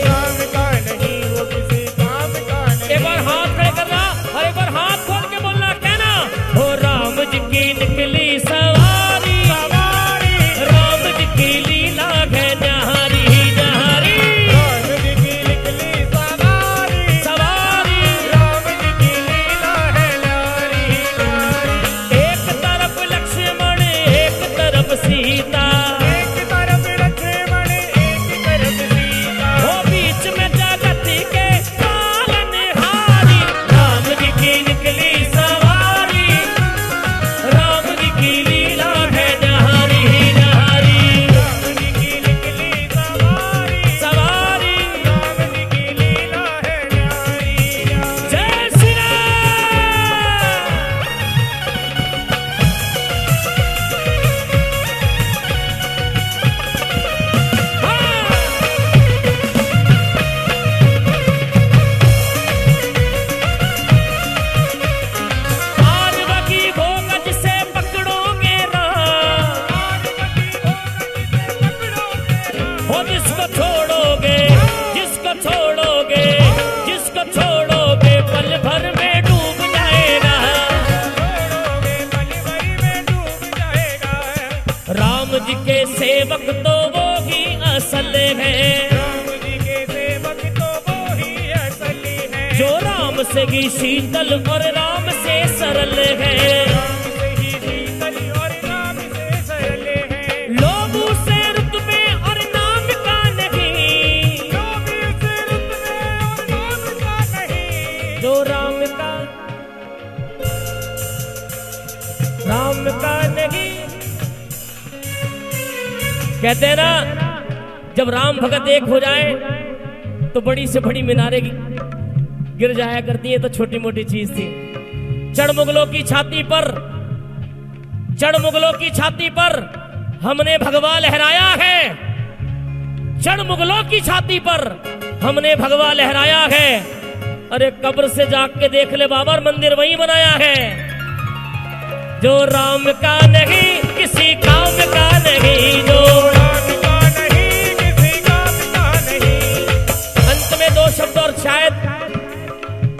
राम का नहीं वो किसी काम का नहीं। एक बार हाथ खड़े करना और एक बार हाथ खोल के बोलना, कहना हो राम जी की निकली सवारी, सवारी राम जी की लीला है न्यारी न्यारी, राम जी की निकली सवारी, सवारी राम जी की लीला है न्यारी न्यारी। एक तरफ लक्ष्मण एक तरफ सीता, एक तरफ लक्ष्मण एक तरफ सीता, वो बीच में जगत के पालनहारी, राम जी की निकली सवारी, राम जी की लीला है न्यारी न्यारी, राम जी की निकली सवारी, सवारी राम जी की लीला है न्यारी न्यारी। जय श्री राम। पार्वती भोग जिसे पकड़ोगे राम, हो जिसको छोड़ोगे, जिसको छोड़ोगे, जिसको छोड़ोगे पल भर में डूब जाएगा, छोड़ोगे पल भर में डूब जाएगा। राम जी के सेवक तो वो ही असल है, राम जी के सेवक तो वो ही असली है, जो राम से ही शीतल और राम से सरल है, राम से ही शीतल और राम से सरल है। लोग उसे रुतबे और नाम का नहीं, लोग इस रुत में और नाम का नहीं, जो राम का नहीं। कहते हैं ना, जब राम भगत एक हो जाए तो बड़ी से बड़ी मीनारें गिर जाया करती है, तो छोटी मोटी चीज थी। चढ़ मुगलों की छाती पर, चढ़ मुगलों की छाती पर हमने भगवा लहराया है, चढ़ मुगलों की छाती पर हमने भगवा लहराया है। अरे कब्र से जाग के देख ले बाबर, मंदिर वहीं बनाया है। जो राम का नहीं किसी काम का नहीं, जो राम का नहीं किसी काम का नहीं। अंत में 2 शब्द और शायद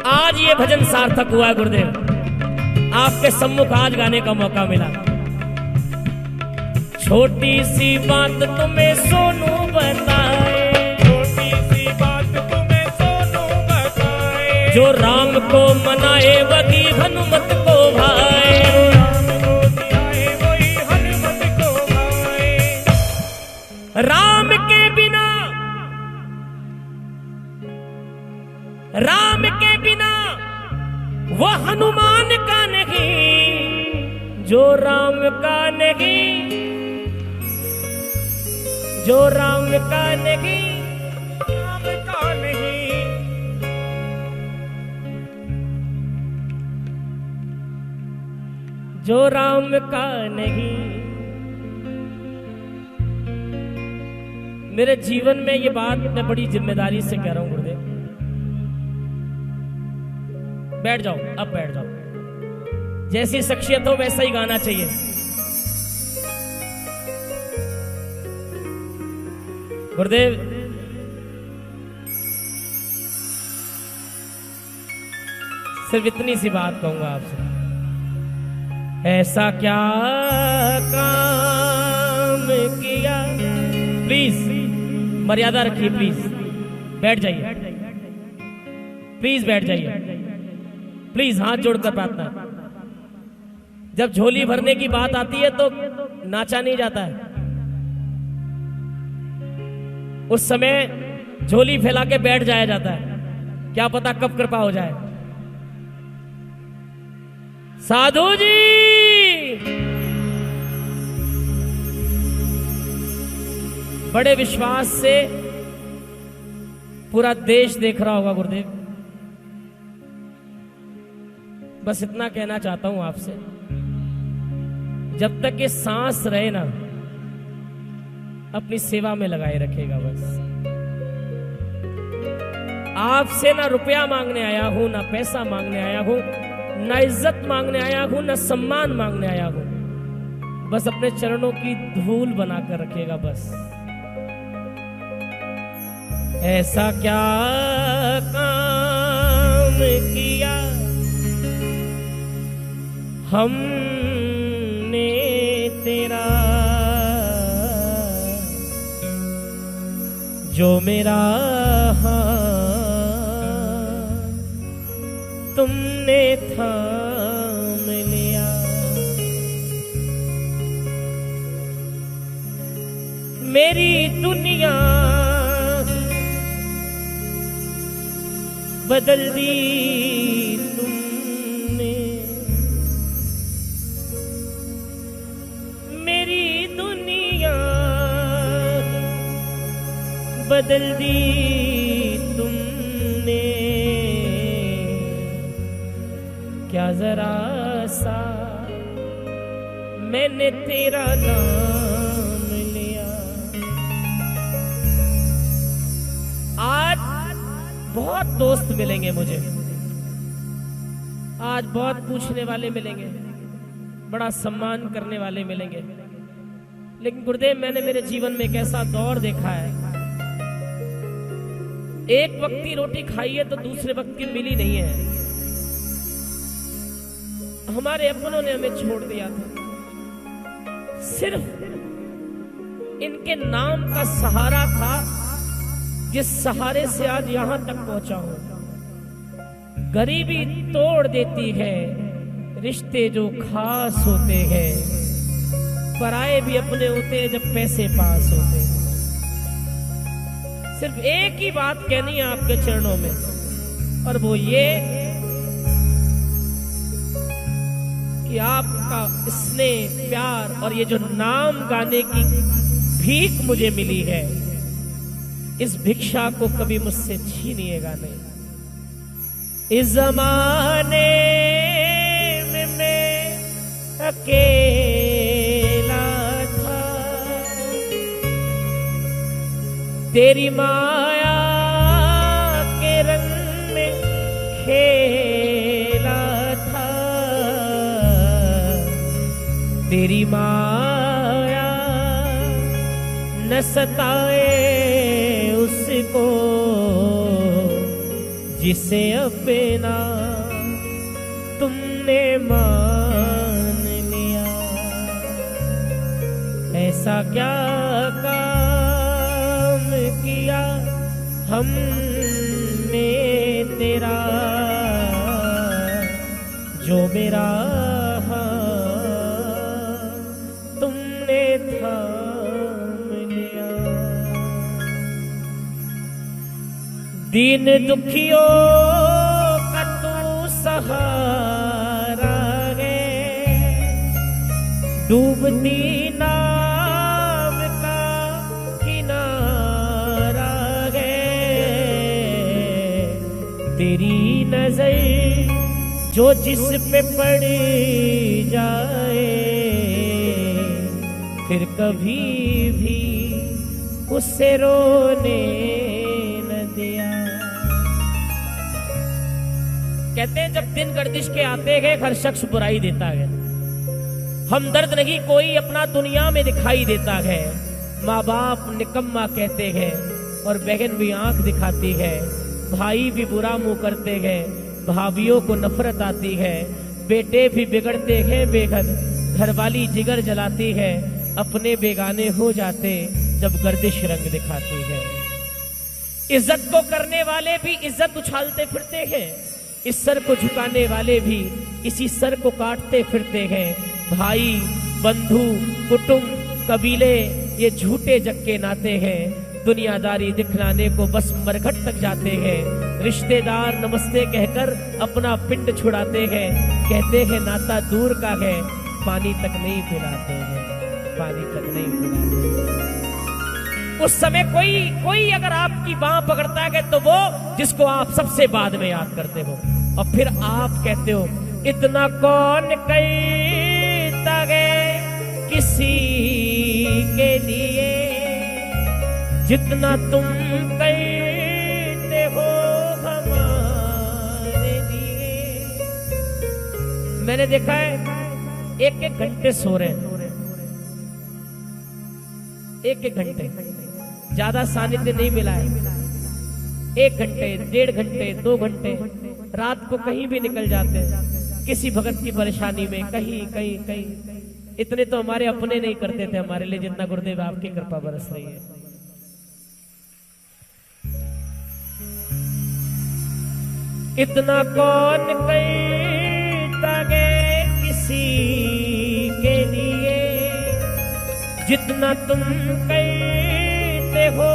आज ये भजन सार्थक हुआ गुरुदेव, आपके सम्मुख आज गाने का मौका मिला। छोटी सी बात तुम्हें सोनू बताए, छोटी सी बात तुम्हें सोनू बताए। जो राम को मनाए वही हनुमत को भाए। राम को धियाए वही हनुमत को भाए। राम के बिना, राम के बिना वो हनुमान का नहीं, जो राम का नहीं, जो राम का नहीं, राम का नहीं। जो राम का नहीं। मेरे जीवन में ये बात मैं बड़ी जिम्मेदारी से कह रहा हूं गुरुदेव। बैठ जाओ, अब बैठ जाओ। जैसी शख्सियत हो वैसा ही गाना चाहिए। गुरुदेव, सिर्फ इतनी सी बात कहूंगा आपसे, ऐसा क्या काम किया। प्लीज मर्यादा रखिए, प्लीज बैठ जाइए, प्लीज बैठ जाइए, प्लीज हाथ जोड़कर प्रार्थना। जब झोली भरने की बात आती है तो नाचा नहीं जाता है, उस समय झोली फैला के बैठ जाया जाता है, क्या पता कब कृपा हो जाए। साधु जी, बड़े विश्वास से पूरा देश देख रहा होगा गुरुदेव। बस इतना कहना चाहता हूं आपसे, जब तक ये सांस रहे ना, अपनी सेवा में लगाए रखेगा। बस आपसे ना रुपया मांगने आया हूं, ना पैसा मांगने आया हूं, ना इज्जत मांगने आया हूं, ना सम्मान मांगने आया हूं। बस अपने चरणों की धूल बनाकर रखेगा। बस ऐसा क्या काम किया हमने तेरा, जो मेरा हाथ तुमने थाम लिया। मेरी दुनिया बदल दी तुमने, मेरी दुनिया बदल दी तुमने। क्या जरा सा मैंने तेरा नाम लिया। आज बहुत दोस्त मिलेंगे मुझे, आज बहुत पूछने वाले मिलेंगे, बड़ा सम्मान करने वाले मिलेंगे, लेकिन गुरुदेव मैंने मेरे जीवन में एक ऐसा दौर देखा है, एक वक्त की रोटी खाई है तो दूसरे वक्त की मिली नहीं है। हमारे अपनों ने हमें छोड़ दिया था, सिर्फ इनके नाम का सहारा था, जिस सहारे से आज यहां तक पहुंचा हूं। गरीबी तोड़ देती है रिश्ते जो खास होते हैं, पराए भी अपने होते हैं जब पैसे पास होते हैं। सिर्फ एक ही बात कहनी है आपके चरणों में, और वो ये कि आपका स्नेह, प्यार और ये जो नाम गाने की भीख मुझे मिली है, इस भिक्षा को कभी मुझसे छीनिएगा नहीं। इस जमाने में मैं अकेला था, तेरी माया के रंग में खेला था। तेरी माया न सताए उसको जिसे अपना तुमने मान लिया। ऐसा क्या काम किया हमने तेरा जो मेरा तुमने थाम लिया। दीन दुखियों का तू सहारा है, डूबती नाव का किनारा है। तेरी नजर जो जिस पे पड़ जाए फिर कभी भी उससे रोने न दिया। कहते हैं जब दिन गर्दिश के आते हैं हर शख्स बुराई देता है, हम दर्द नहीं कोई अपना दुनिया में दिखाई देता है। माँ बाप निकम्मा कहते हैं और बहन भी आंख दिखाती है, भाई भी बुरा मुंह करते हैं, भाभियों को नफरत आती है, बेटे भी बिगड़ते हैं बेहद, घरवाली जिगर जलाती है, अपने बेगाने हो जाते जब गर्दिश रंग दिखाती है। इज्जत को करने वाले भी इज्जत उछालते फिरते हैं, इस सर को झुकाने वाले भी इसी सर को काटते फिरते हैं। भाई बंधु कुटुंब कबीले ये झूठे जग के नाते हैं, दुनियादारी दिखलाने को बस मरघट तक जाते हैं। रिश्तेदार नमस्ते कहकर अपना पिंड छुड़ाते हैं, कहते हैं नाता दूर का है, पानी तक नहीं पिलाते हैं, पानी तक नहीं पिलाते हैं। उस समय कोई अगर आपकी बांह पकड़ता है तो वो जिसको आप सबसे बाद में याद करते हो, और फिर आप कहते हो इतना कौन कहता है किसी के लिए जितना तुम कहते हो हमारे लिए। मैंने देखा है एक एक घंटे सो रहे हैं, एक एक घंटे, ज्यादा सानिध्य नहीं मिला है, 1 घंटे 1.5 घंटे 2 घंटे रात को कहीं भी निकल जाते हैं किसी भगत की परेशानी में, कहीं कहीं कहीं। इतने तो हमारे अपने नहीं करते थे हमारे लिए जितना गुरुदेव आपकी कृपा बरस रही है। इतना कौन कहता है किसी के लिए जितना तुम कहते हो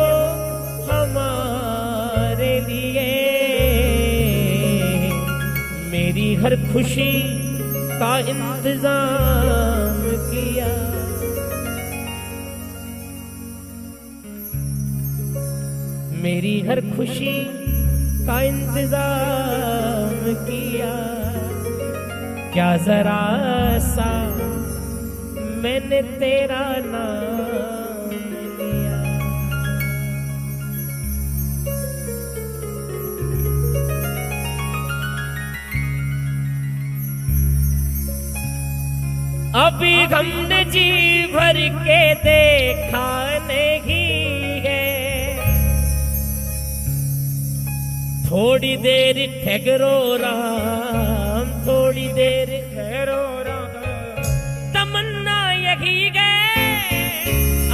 हमारे लिए। मेरी हर खुशी का इंतजाम किया, मेरी हर खुशी का इंतजाम किया। क्या जरा सा मैंने तेरा नाम लिया। अभी हमने जी भर के देखा नहीं है, थोड़ी देर ठहरो राम, थोड़ी देर ठहरो राम, तमन्ना यही है।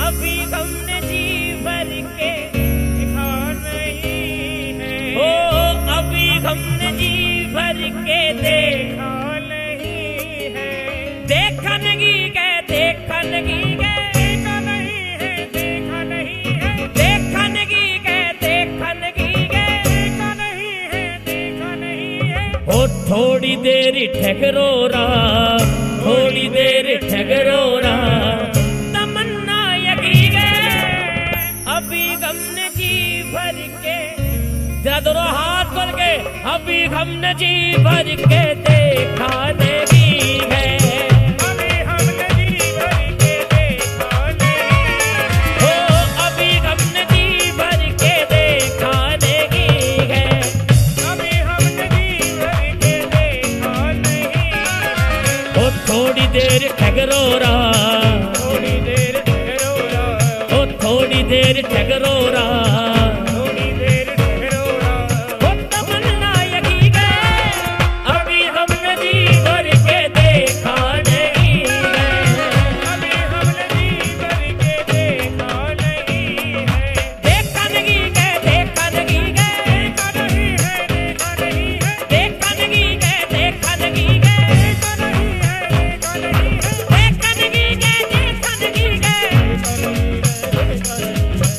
अभी हमने जी भर के देखा नहीं है, ओ अभी हमने जी भर के देखा नहीं है। देखा नहीं है, देखा नहीं है, देखा नहीं है, देखा नहीं है, देखा नहीं है, देखा नहीं है, देखा नहीं है, देखा नहीं है। ओ थोड़ी देर ठहरो राम, थोड़ी देर ठहरो राम, तमन्ना यही है। अभी हमने जी भर के, जरा दोनों हाथ खोल के, अभी हमने जी भर के देखा नहीं है। थोड़ी देर ठहरो रा, थोड़ी देर ठहरो रा, ओ थोड़ी देर ठहरो रा, थोड़ी देर ठहरो रा। ओ तमन्ना यही गए अभी हमने जी भर के देखा नहीं है, अभी हमने जी भर के देखा नहीं है, देखा नहीं है, देखा नहीं है, देखा नहीं है, देखा नहीं है, देखा नहीं है, देखा नहीं है, देखा नहीं है, देखा नहीं है, देखा नहीं है, देखा नहीं है।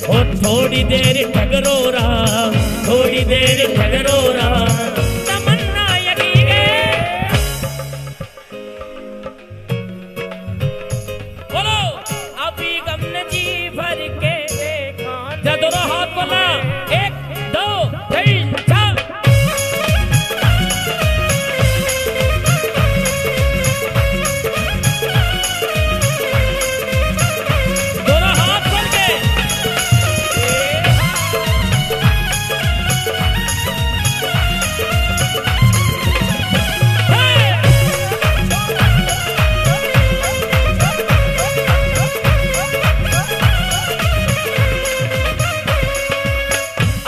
ओ थोड़ी देर ठहरो रा, थोड़ी देर ठहरो रा, तमन्ना यही है। बोलो अभी हमने जी भर के देखा जा, दोनों हाथ बोला, 1 2 3 4। दोनों हाथ खोल के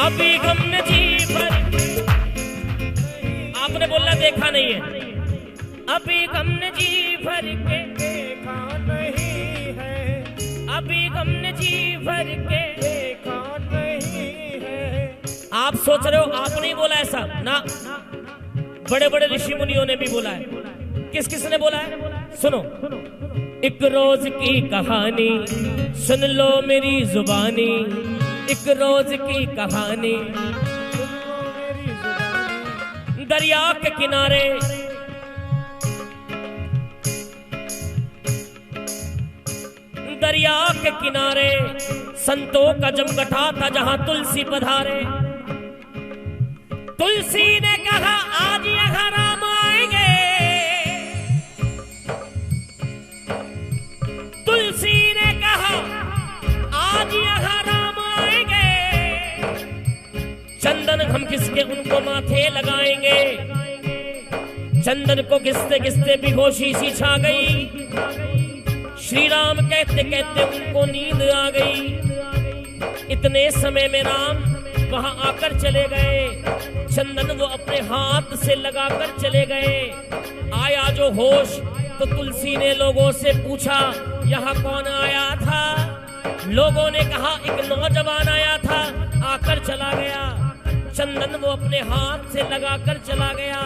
अभी हमने जी भर, आपने बोला देखा नहीं है, अभी हमने जी भर के देखा नहीं है, अभी हमने जी भर के। देखा नहीं है। आप सोच रहे हो आपने ही बोला ऐसा ना, बड़े बड़े ऋषि मुनियों ने भी बोला है। किस किस ने बोला है सुनो। एक रोज की कहानी सुन लो मेरी जुबानी, एक रोज की कहानी। मेरी जुबानी दरिया के किनारे दरिया के किनारे संतों का जमघटा था जहां तुलसी पधारे। तुलसी ने कहा आज यहाँ राम आएंगे, तुलसी ने कहा आज यहाँ राम आएंगे, चंदन हम किसके उनको माथे लगाएंगे। चंदन को घिसते घिसते बेहोशी सी छा गई। श्री राम कहते कहते उनको नींद आ गई। इतने समय में राम वहां आकर चले गए। चंदन वो अपने हाथ से लगाकर चले गए। आया जो होश तो तुलसी ने लोगों से पूछा यहाँ कौन आया था। लोगों ने कहा एक नौजवान आया था, आकर चला गया। चंदन वो अपने हाथ से लगाकर चला गया।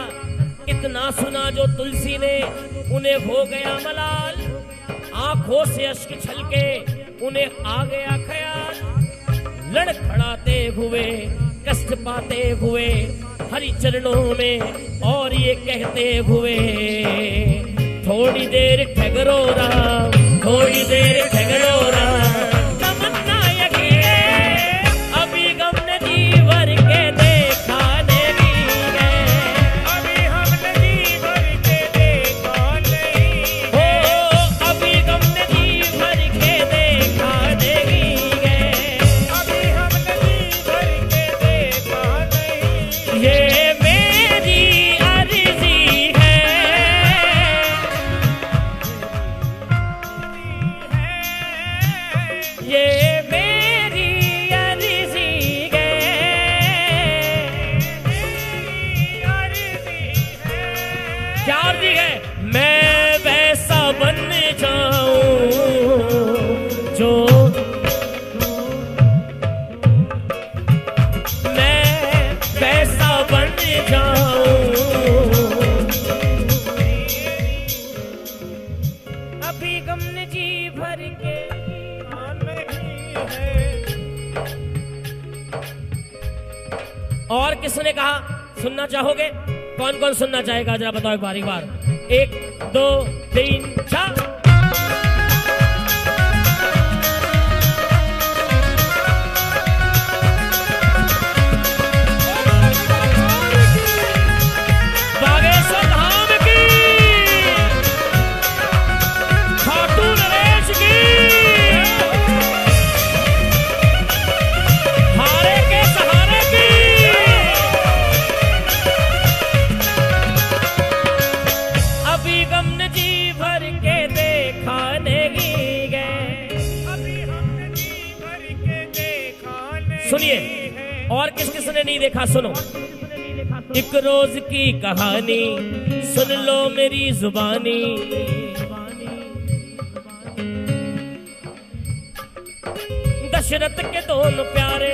इतना सुना जो तुलसी ने, उन्हें हो गया मलाल। आंखों से अश्क छलके उन्हें आ गया ख्याल। लड़खड़ाते हुए कष्ट पाते हुए हरि चरणों में और ये कहते हुए थोड़ी देर ठहरो राम, थोड़ी देर ठहरो राम। तमन्ना यही है अभी हमने जी भर के देखा नहीं है, अभी हमने जी भर के देखा नहीं हो अभी हमने जी भर के देखा नहीं है। अभी हमने जी भर के देखा नहीं ये मेरी अर्जी है, ये मेरी अर्जी है। क्या अर्जी है? मैं वैसा बन जाऊं जो, मैं वैसा बन जाऊं। अभी हमने जी भर के नहीं है। और किसने कहा सुनना चाहोगे? कौन कौन सुनना चाहेगा जरा बताओ एक बार एक बार। 1 2 3 4। बागेश्वर धाम की, खाटू नरेश की, हारे के सहारे की। अभी हमने जी भर और किस किसने नहीं देखा सुनो। एक रोज की कहानी सुन लो मेरी जुबानी, दशरथ के दोनों प्यारे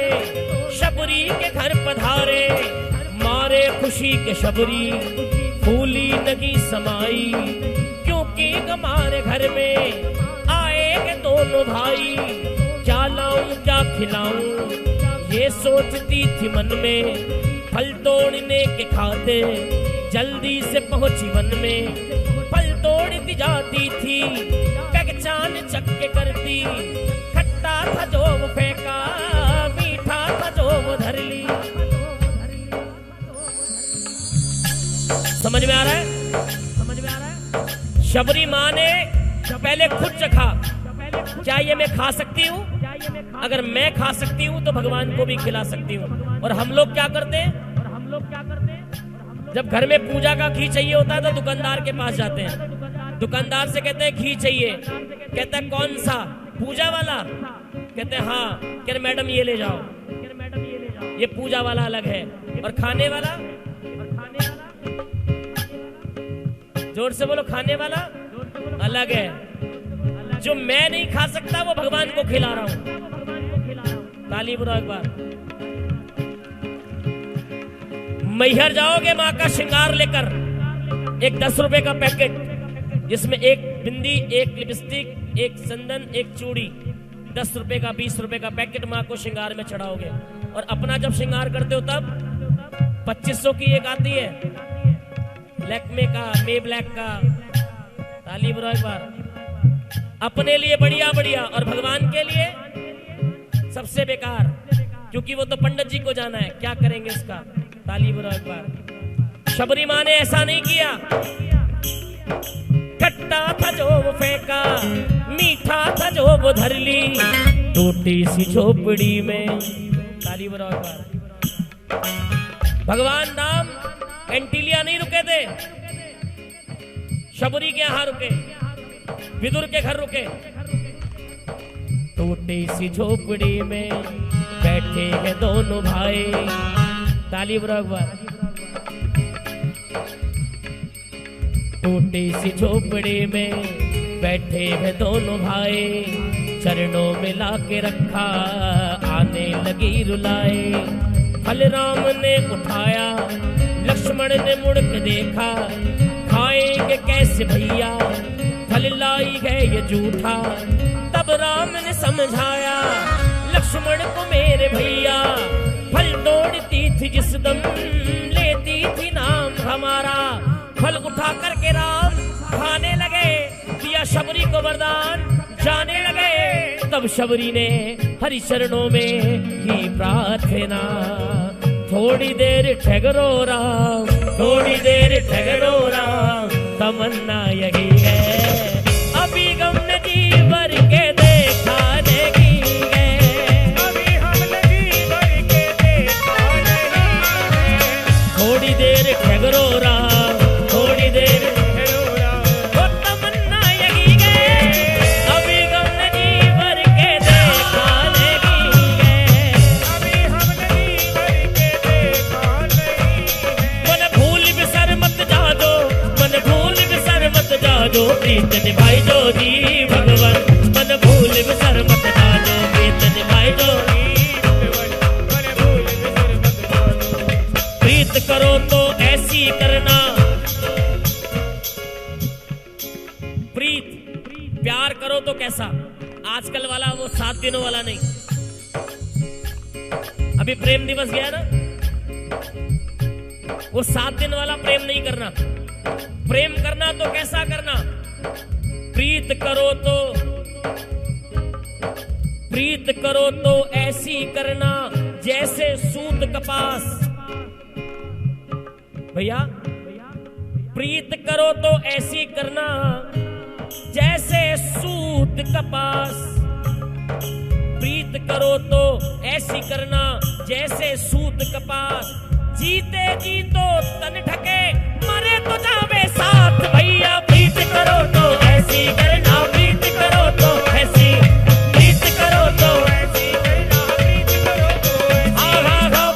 शबरी के घर पधारे, मारे खुशी के शबरी फूली नगी समाई, क्योंकि हमारे घर में आएंगे दोनों भाई। क्या लाऊं क्या खिलाऊं ये सोचती थी मन में, फल तोड़ने के खाते जल्दी से पहुंची वन में। फल तोड़ती जाती थी पहचान चक्के करती, खट्टा था जो वो फेंका मीठा था जो वो धर ली। समझ में आ रहा है? समझ में आ रहा है? शबरी माँ ने पहले खुद चखा, क्या ये मैं खा सकती हूँ? अगर मैं खा सकती हूँ तो भगवान को भी खिला सकती हूँ। और हम लोग क्या करते हैं? जब घर में पूजा का घी चाहिए होता है तो दुकानदार के पास जाते हैं, दुकानदार से कहते हैं घी चाहिए, कहता है कौन सा? पूजा वाला? कहते हैं हाँ। कह मैडम ये ले जाओ, ये पूजा वाला अलग है, और खाने वाला? जोर से बोलो, खाने वाला अलग है। जो मैं नहीं खा सकता वो भगवान को खिला रहा हूं। ताली बुलाओ एक बार। मैहर जाओगे माँ का श्रृंगार लेकर, एक 10 रुपए का पैकेट जिसमें एक बिंदी, एक लिपस्टिक, एक चंदन, एक चूड़ी, 10 रुपए का 20 रुपए का पैकेट माँ को श्रृंगार में चढ़ाओगे। और अपना जब श्रृंगार करते हो तब 2500 की एक आती है, लैक्मे का, मे ब्लैक का। ताली बुलाओ एक बार। अपने लिए बढ़िया बढ़िया, और भगवान के लिए सबसे बेकार, क्योंकि वो तो पंडित जी को जाना है, क्या करेंगे इसका। ताली बुलाओ एक बार। शबरी माँ ने ऐसा नहीं किया, खट्टा था जो वो फेंका मीठा था जो वो धर ली, टूटी सी झोपड़ी में। ताली बुलाओ एक बार। भगवान राम एंटीलिया नहीं रुके थे, शबरी के यहां रुके, विदुर के घर रुके। टूटी सी झोपड़ी में बैठे हैं दोनों भाई। ताली बराबर। टूटी सी झोपड़ी में बैठे हैं दोनों भाई, चरणों में लाके रखा आने लगी रुलाए। फल राम ने उठाया, लक्ष्मण ने मुड़ के देखा, खाएंगे कैसे भैया, फल लाई है ये झूठा। तब राम ने समझाया लक्ष्मण को, मेरे भैया फल तोड़ती थी जिस दम, लेती थी नाम हमारा। फल उठा करके राम खाने लगे, दिया शबरी को वरदान, जाने लगे। तब शबरी ने हरि चरणों में की प्रार्थना, थोड़ी देर ठहरो राम, थोड़ी देर ठहरो राम, तमन्ना यही है अभी गम ने जी भर के देखा नहीं है, अभी हमने जी भर के देखा नहीं है। थोड़ी देर ठहरो राम, थोड़ी देर ठहरो राम, वो तमन्ना यही है अभी गम ने जी भर के देखा नहीं है, अभी हमने जी भर के देखा नहीं है। मन भूल बिसर मत जादो, मन भूल बिसर मत जादो, प्रीत निभाई जो जी भगवान। मन भूल बिसर मत जादो, प्रीत निभाई जो मन भूल बिसर मत जादो। प्रीत करो तो ऐसी करना, प्रीत प्यार करो तो कैसा, आजकल वाला वो 7 दिनों वाला नहीं। अभी प्रेम दिवस गया ना, वो 7 दिन वाला प्रेम नहीं करना। प्रेम करना तो कैसा करना, प्रीत करो तो ऐसी करना जैसे सूत कपास। भैया प्रीत करो तो ऐसी करना जैसे सूत कपास, प्रीत करो तो ऐसी करना जैसे सूत कपास। जीते जी तो तन ढके, मरे तो जावे साथ भैया। प्रीत करो तो ऐसी करना, प्रीत करो तो ऐसी, प्रीत करो तो ऐसी करना, प्रीत करो तो ऐसी। हाँ हाँ हाँ,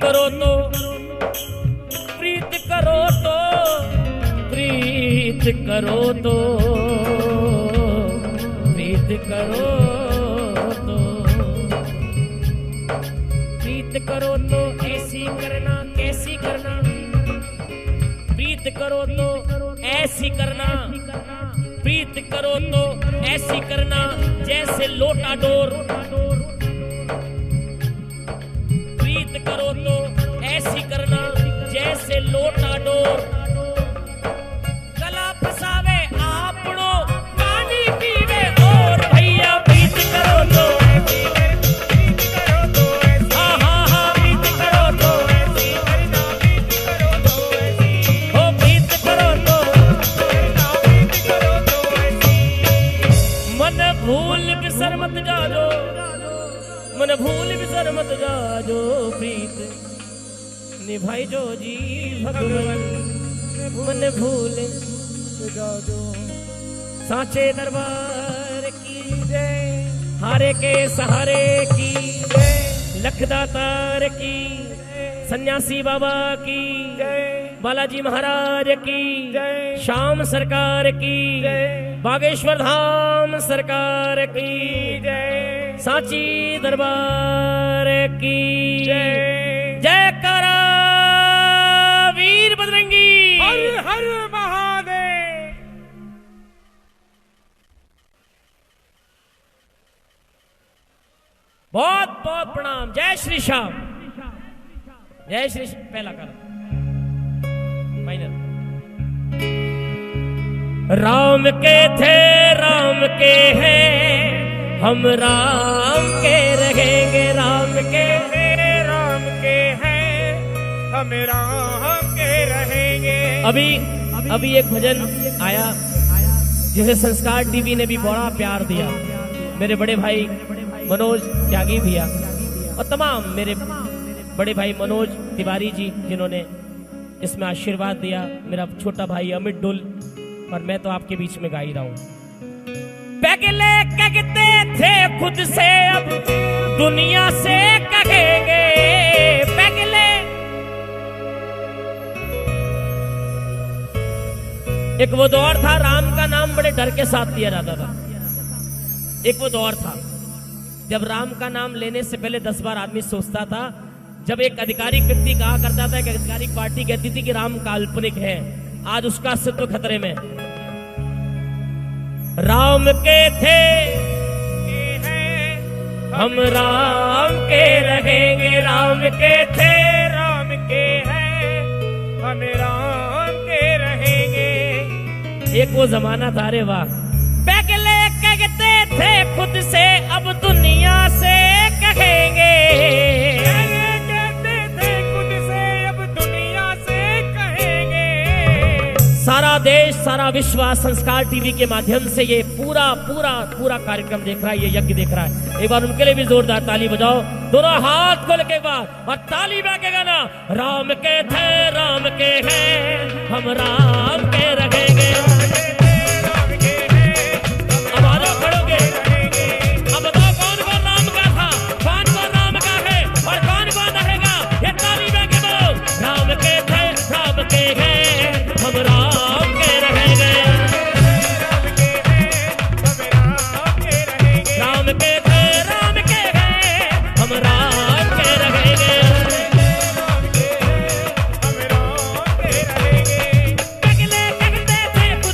करो तो प्रीत करो तो प्रीत करो तो प्रीत करो तो प्रीत करो तो ऐसी करना कैसी करना प्रीत करो तो ऐसी करना प्रीत करो तो ऐसी करना जैसे लोटा डोर प्रीत करो तो ऐसी करना जैसे लोटा डोर गला फसावे आपनो पानी पीवे और भैया प्रीत करो तो हाँ हाँ हाँ प्रीत करो तो हो प्रीत करो तो मन भूल बिसर मत जाजो मन भूल बिसर मत जाजो प्रीत निभाई जो जी भगवन मन भूल जाजो साचे दरबार की जय हारे के सहारे की जय लखदातार की सन्यासी बाबा की जय बालाजी महाराज की जय श्याम सरकार की जय बागेश्वर धाम सरकार की जय सांची दरबार की जय जयकारा वीर बजरंगी हर हर महादेव। बहुत बहुत प्रणाम। जय श्री श्याम जय श्री पहला कर माइनर राम के थे राम के हैं हम राम के रहेंगे राम के राम के हैं हम राम के रहेंगे। अभी एक भजन आया जिसे संस्कार टीवी ने भी बड़ा प्यार दिया। मेरे बड़े भाई मनोज त्यागी भैया और तमाम मेरे बड़े भाई मनोज तिवारी जी जिन्होंने इसमें आशीर्वाद दिया, मेरा छोटा भाई अमित डुल और मैं तो आपके बीच में गा ही रहा हूं। पहले कहते थे खुद से अब दुनिया से कहेंगे पहले। एक वो दौर था राम का नाम बड़े डर के साथ लिया जाता था। एक वो दौर था जब राम का नाम लेने से पहले 10 बार आदमी सोचता था। जब एक आधिकारिक व्यक्ति कहा करता था, एक आधिकारिक पार्टी कहती थी कि राम काल्पनिक है, आज उसका अस्तित्व खतरे में। राम के थे हम राम के रहेंगे राम के थे राम के हैं हम राम के रहेंगे। एक वो जमाना था रे वाह। पहले कहते थे खुद से अब दुनिया से कहेंगे सारा देश सारा विश्व संस्कार टीवी के माध्यम से ये पूरा कार्यक्रम देख रहा है, ये यज्ञ देख रहा है। एक बार उनके लिए भी जोरदार ताली बजाओ, दोनों हाथ खोल के एक बार और ताली बजाएगा ना। राम के थे राम के हैं हम राम के रहेंगे। अब आ जाओ खड़ोगे, अब बताओ कौन कौन राम का था, कौन कौन राम का है और कौन कौन रहेगा। ये ताली बजा बोलो राम के थे राम के हैं हम राम के रहेंगे। राम के थे राम के हैं हम राम के रहेंगे। पहले कहते थे खुद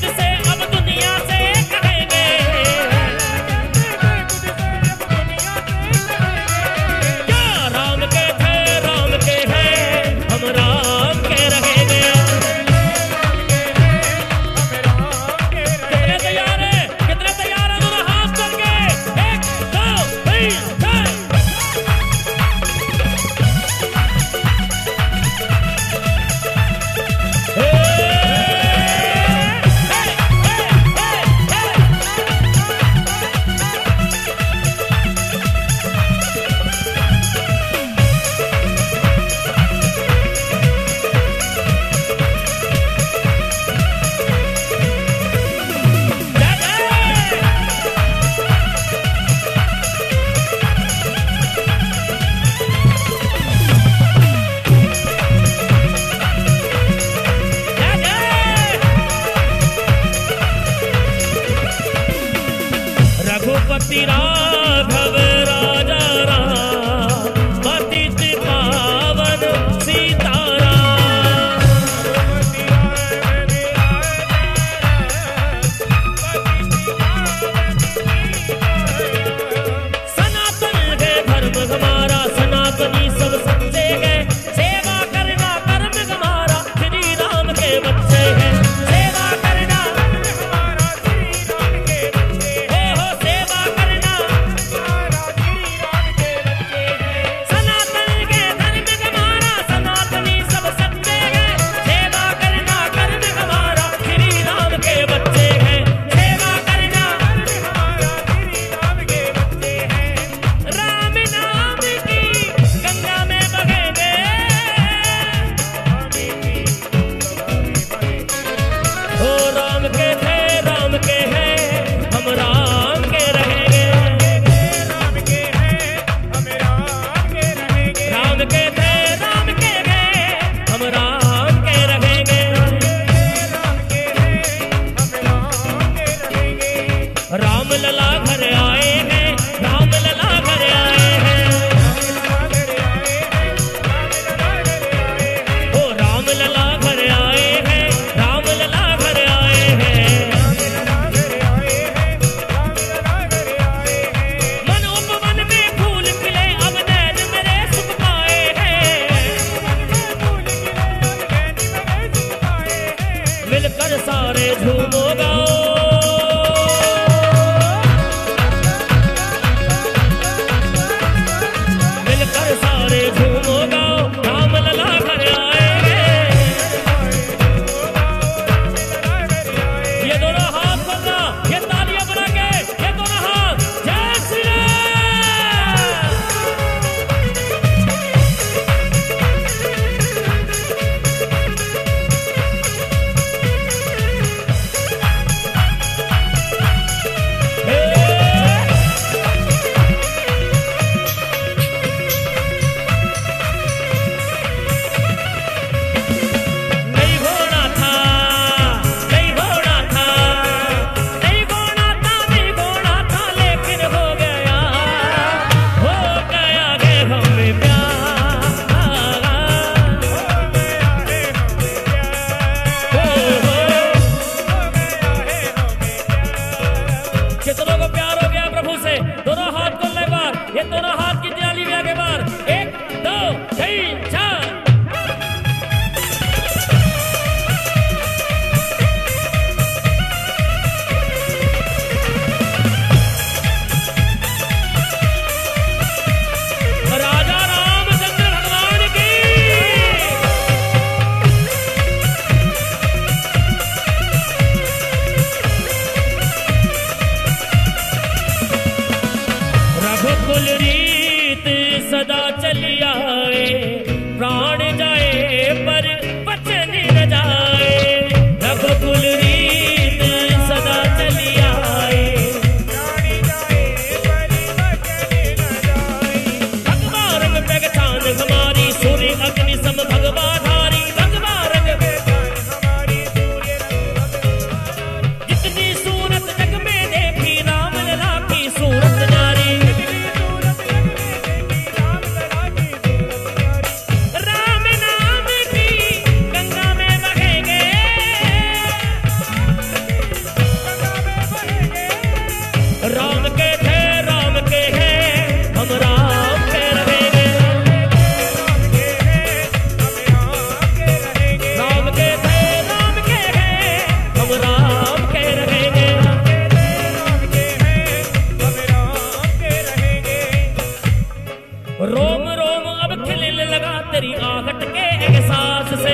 रोम रोम अब खिलने लगा तेरी आहट के एहसास से,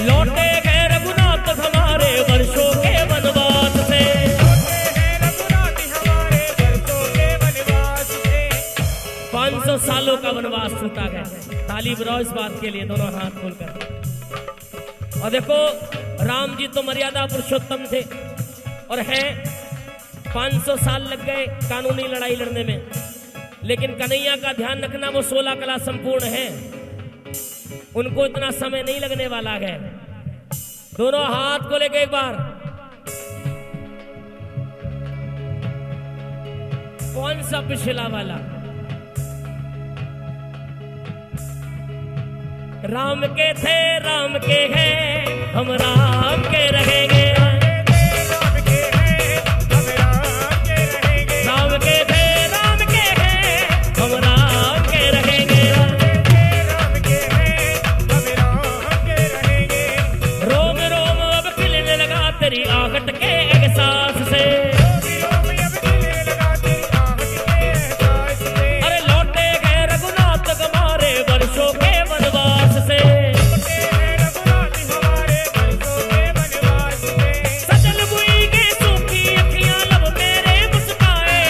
लौटे गए रघुनाथ हमारे वर्षों के वनवास से। 500 सालों का वनवास छूटा गया। ताली बजाओ इस बात के लिए, दोनों हाथ खोलकर। और देखो राम जी तो मर्यादा पुरुषोत्तम थे और है 500 साल लग गए कानूनी लड़ाई लड़ने में, लेकिन कन्हैया का ध्यान रखना वो 16 कला संपूर्ण है, उनको इतना समय नहीं लगने वाला है। दोनों हाथ को लेके एक बार, कौन सा पिछला वाला? राम के थे राम के हैं हम राम के रहेंगे, राम के थे राम के हैं हम राम के रहेंगे, रोम रोम अब खिलने लगा तेरी आहट के एहसास से, अरे लौटे गए रघुनाथ हमारे वर्षों के वनवास से, सजल बुई के सूखी अखियां लब मेरे मुस्काए,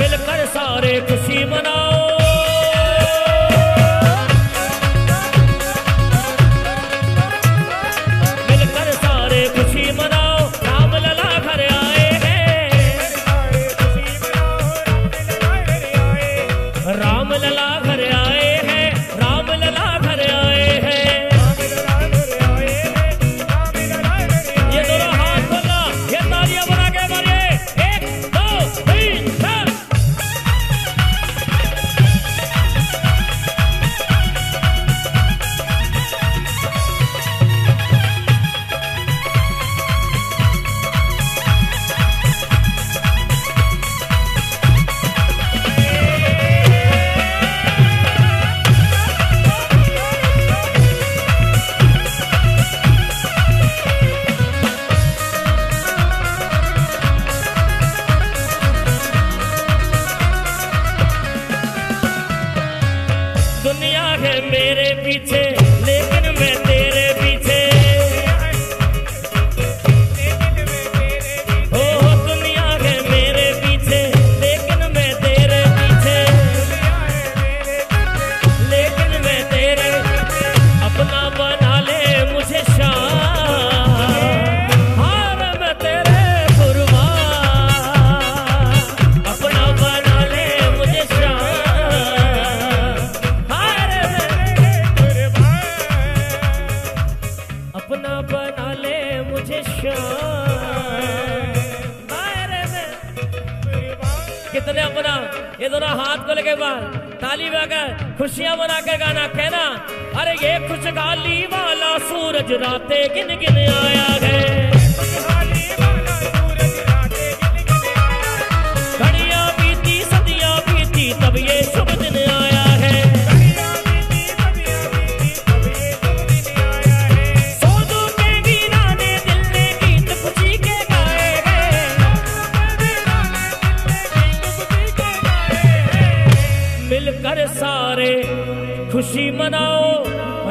मिलकर सारे खुशी मनाओ, मिलकर सारे खुशी मनाओ, राम लला घर आए हैं, राम लला घर आए हैं, राम लला घर आए हैं। ये दोनों हाथ खोलना, ये तालियां बना के मारिए, 1 2 3 4। दुनिया है मेरे पीछे लेकिन मैं तेरे पीछे, हो दुनिया है मेरे पीछे लेकिन मैं तेरे पीछे, लेकिन मैं तेरे, अपना बना ले मुझे शान, हार मैं तेरे कुर्बान, अपना बना ले मुझे शान, अपना बना ले मुझे शान। कितने अपना, ये दोनों हाथ को लेके बाहर ताली बजाकर खुशियां मना कर गाना कहना, अरे ये खुशहाली वाला सूरज रातें गिन गिन आया है, घड़ियां बीती सदियां बीती तब ये शुभ दिन आया है, मिलकर सारे खुशी मनाओ,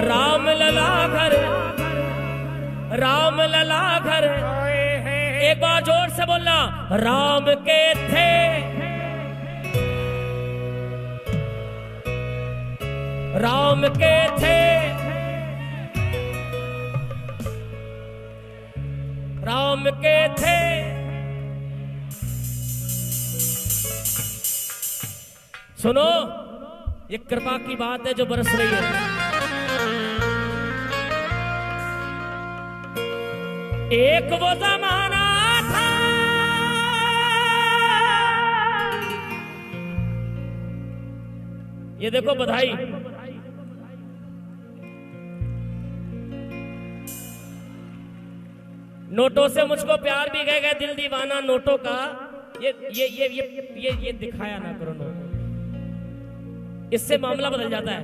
राम लला घर, राम लला घर। एक बार जोर से बोलना, राम के थे राम के थे, राम के थे। सुनो, ये कृपा की बात है जो बरस रही है। एक वो जमाना था, ये देखो बधाई, नोटों से मुझको प्यार भी गए गए, दिल दीवाना नोटों का। ये दिखाया ना करो नोट, इससे मामला बदल जाता है,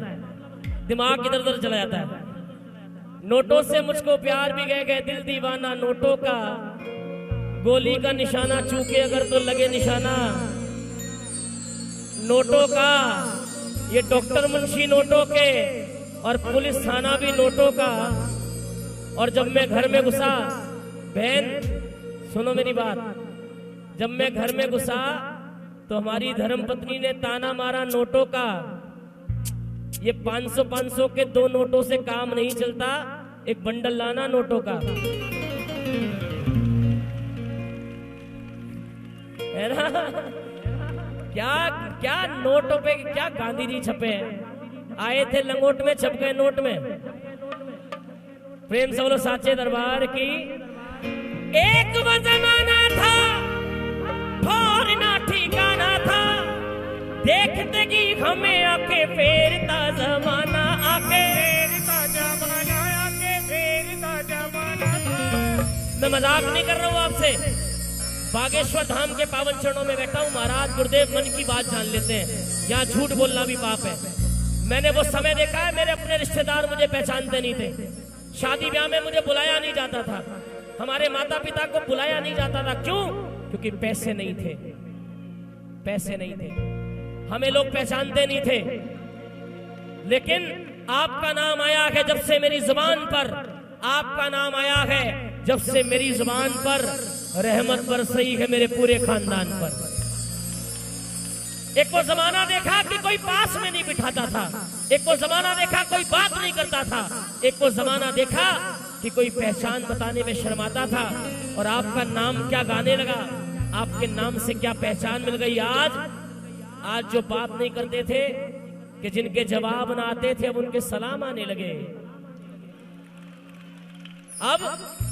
दिमाग इधर उधर चला जाता है। नोटों से मुझको प्यार भी गए दिल दीवाना नोटों का, गोली का निशाना चूके अगर तो लगे निशाना नोटों का। ये डॉक्टर मुंशी नोटों के और पुलिस थाना भी नोटों का। और जब मैं घर में घुसा, बहन सुनो मेरी बात, जब मैं घर में घुसा तो हमारी धर्मपत्नी ने ताना मारा नोटों का। ये 500 के 2 नोटों से काम नहीं चलता, एक बंडल लाना नोटों का, है ना? क्या क्या नोटों पे क्या गांधी जी छपे हैं, आए थे लंगोट में छप गए नोट में। प्रेम से बोलो साचे दरबार की। एक वो जमाना था और ना ठिकाना था, देखते कि हमें आके फेरता जमाना, आके फेरता जमाना, आके फेरता जमाना था। मैं मजाक नहीं कर रहा हूँ आपसे, बागेश्वर धाम के पावन चरणों में बैठा हूँ। महाराज गुरुदेव मन की बात जान लेते हैं, यहाँ झूठ बोलना भी पाप है। मैंने वो समय देखा है, मेरे अपने रिश्तेदार मुझे पहचानते नहीं थे, शादी ब्याह में मुझे बुलाया नहीं जाता था, हमारे माता पिता को बुलाया नहीं जाता था। क्यों? क्योंकि पैसे नहीं थे, पैसे नहीं थे, हमें लोग पहचानते नहीं थे। लेकिन आपका नाम आया है जब से मेरी जुबान पर, आपका नाम आया है जब से मेरी जुबान पर, रहमत बरसई है मेरे पूरे खानदान पर। एक वो जमाना देखा कि कोई पास में नहीं बिठाता था, एक वो जमाना देखा कोई बात नहीं करता था, एक वो जमाना देखा कि कोई पहचान बताने में शर्माता था। और आपका नाम क्या गाने लगा, आपके नाम से क्या पहचान मिल गई। आज जो बात नहीं करते थे कि जिनके जवाब ना आते थे, अब उनके सलाम आने लगे। अब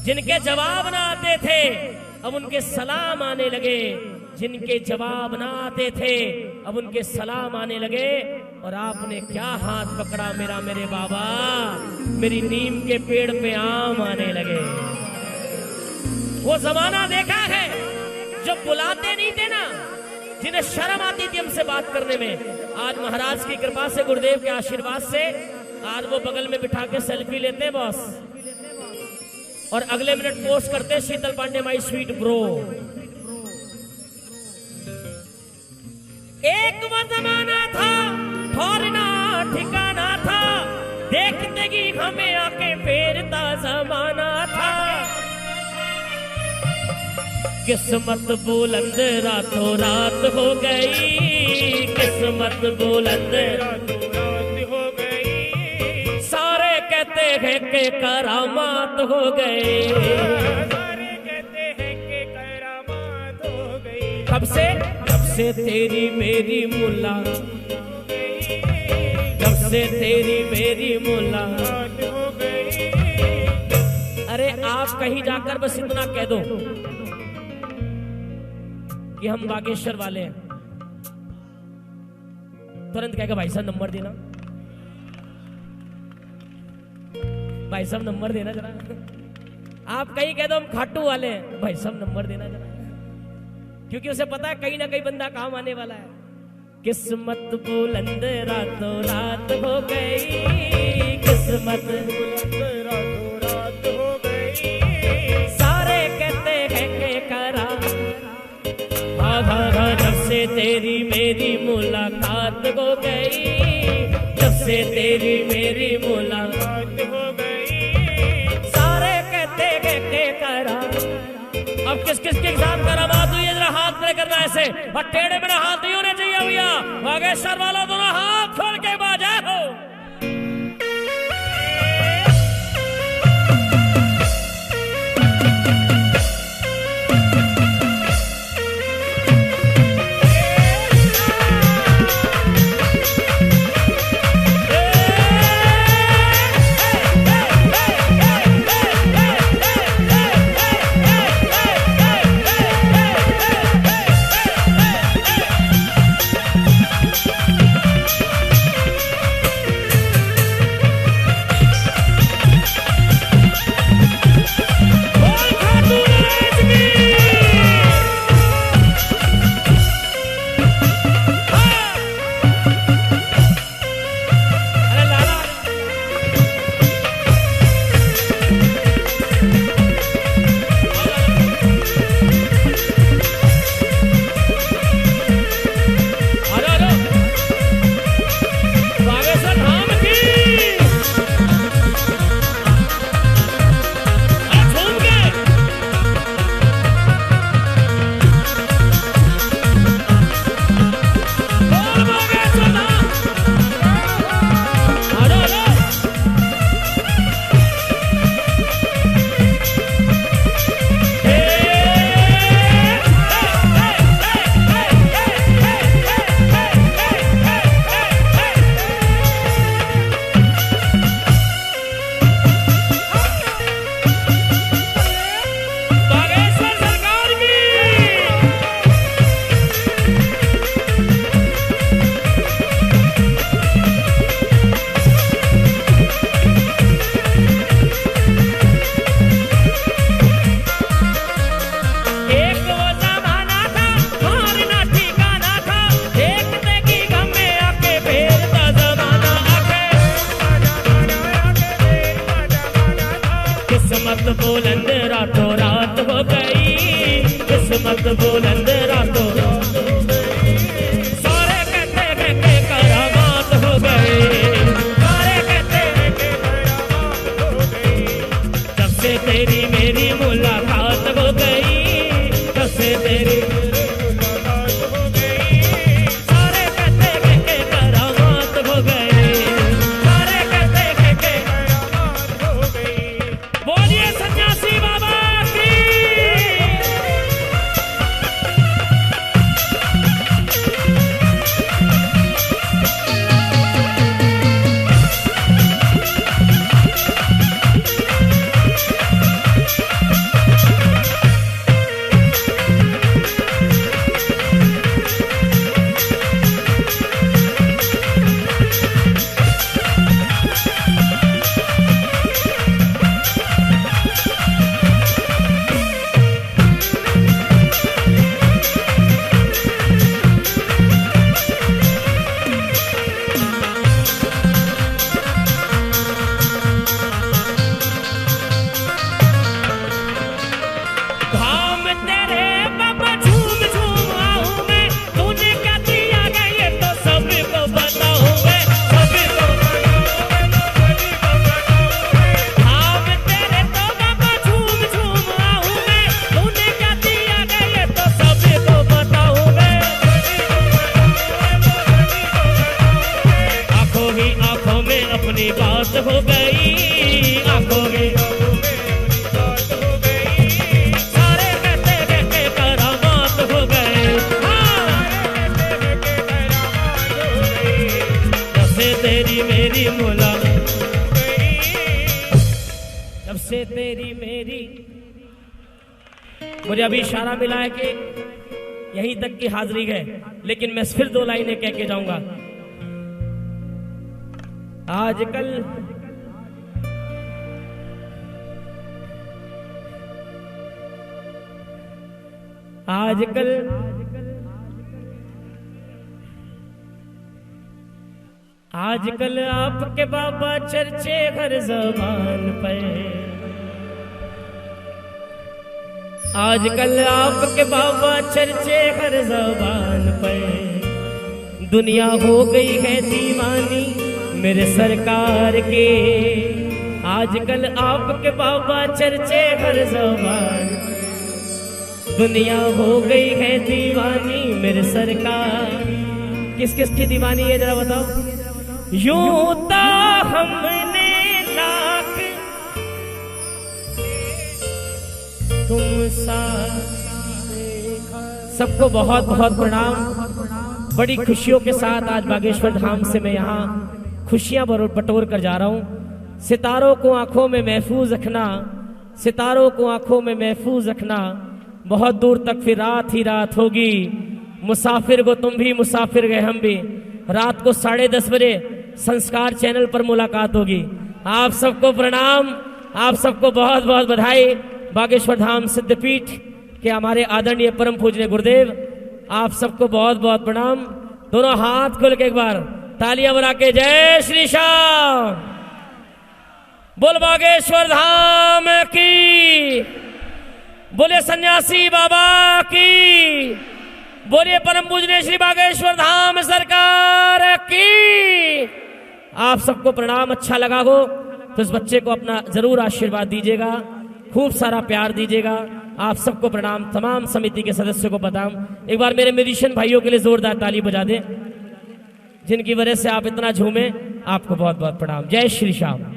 जिनके जवाब ना आते थे अब उनके सलाम आने लगे, जिनके जवाब ना आते थे अब उनके सलाम आने लगे। और आपने क्या हाथ पकड़ा मेरा, मेरे बाबा, मेरी नीम के पेड़ पे आम आने लगे। वो जमाना देखा है जो बुलाते नहीं थे ना, जिन्हें शर्म आती थी हमसे बात करने में। आज महाराज की कृपा से, गुरुदेव के आशीर्वाद से, आज वो बगल में बिठा के सेल्फी लेते हैं बॉस, और अगले मिनट पोस्ट करते शीतल पांडे माई स्वीट ब्रो। एक वो जमाना था और ना ठिकाना था, देखते कि हमें आके फेरता जमाना था। किस्मत बुलंद रातों रात हो गई, किस्मत बुलंद रातों रात हो गई। सारे कहते हैं कि करामात हो गए, सारे कहते हैं कि करामात हो गई। कब से तेरी मेरी मुलाकात हो गई, जब से तेरी मेरी मुलाकात हो गई। अरे आप कहीं जाकर बस इतना कह दो कि हम बागेश्वर वाले हैं, तुरंत कहेगा भाई साहब नंबर देना, भाई साहब नंबर देना जरा। आप कहीं कह दो हम खाटू वाले हैं, भाई साहब नंबर देना जरा, क्योंकि उसे पता है कहीं ना कहीं बंदा काम आने वाला है। किस्मत बुलंद रातों रात हो गई, किस्मत बुलंद रातों रात हो गई। सारे कहते हैं कि करा जब से तेरी मेरी मुलाकात हो गई, जब से तेरी मेरी मुलाकात हो गई। सारे कहते हैं कि करा। अब किस किस के साथ करामात हुई है, जरा हाथ में करना ऐसे, और टेढ़े मेरा हाथ नहीं होने चाहिए भैया। बागेश्वर वाला दोनों हाथ खोल के बाजा हो। मुझे अभी इशारा मिला है कि यहीं तक की हाजिरी है, लेकिन मैं फिर 2 लाइनें कह के जाऊंगा। आजकल आपके बाबा चर्चे हर ज़बान पर, आजकल आपके बाबा चर्चे हर ज़बान पर, दुनिया हो गई है दीवानी मेरे सरकार के। आजकल आपके बाबा चर्चे हर ज़बान, दुनिया हो गई है दीवानी मेरे सरकार। किस किस की दीवानी है जरा बताओ। यूं तो हमने लाख तुम सबको बहुत बहुत प्रणाम। बड़ी खुशियों के साथ आज बागेश्वर धाम से मैं यहाँ खुशियां बटोर कर जा रहा हूँ। सितारों को आंखों में महफूज रखना, सितारों को आंखों में महफूज रखना, बहुत दूर तक फिर रात ही रात होगी। मुसाफिर को तुम भी मुसाफिर गए हम भी, रात को 10:30 बजे संस्कार चैनल पर मुलाकात होगी। आप सबको प्रणाम, आप सबको बहुत बहुत बधाई। बागेश्वर धाम सिद्धपीठ के हमारे आदरणीय परम पूजनीय गुरुदेव, आप सबको बहुत बहुत प्रणाम। दोनों हाथ खोल के एक बार तालियां बजा के जय श्री श्याम बोल, बागेश्वर धाम की, बोले सन्यासी बाबा की, बोलिए परम पूजनीय श्री बागेश्वर धाम सरकार की। आप सबको प्रणाम। अच्छा लगा हो तो इस बच्चे को अपना जरूर आशीर्वाद दीजिएगा, खूब सारा प्यार दीजिएगा। आप सबको प्रणाम, तमाम समिति के सदस्यों को प्रणाम। एक बार मेरे म्यूजिशियन भाइयों के लिए जोरदार ताली बजा दें, जिनकी वजह से आप इतना झूमे। आपको बहुत बहुत प्रणाम। जय श्री श्याम।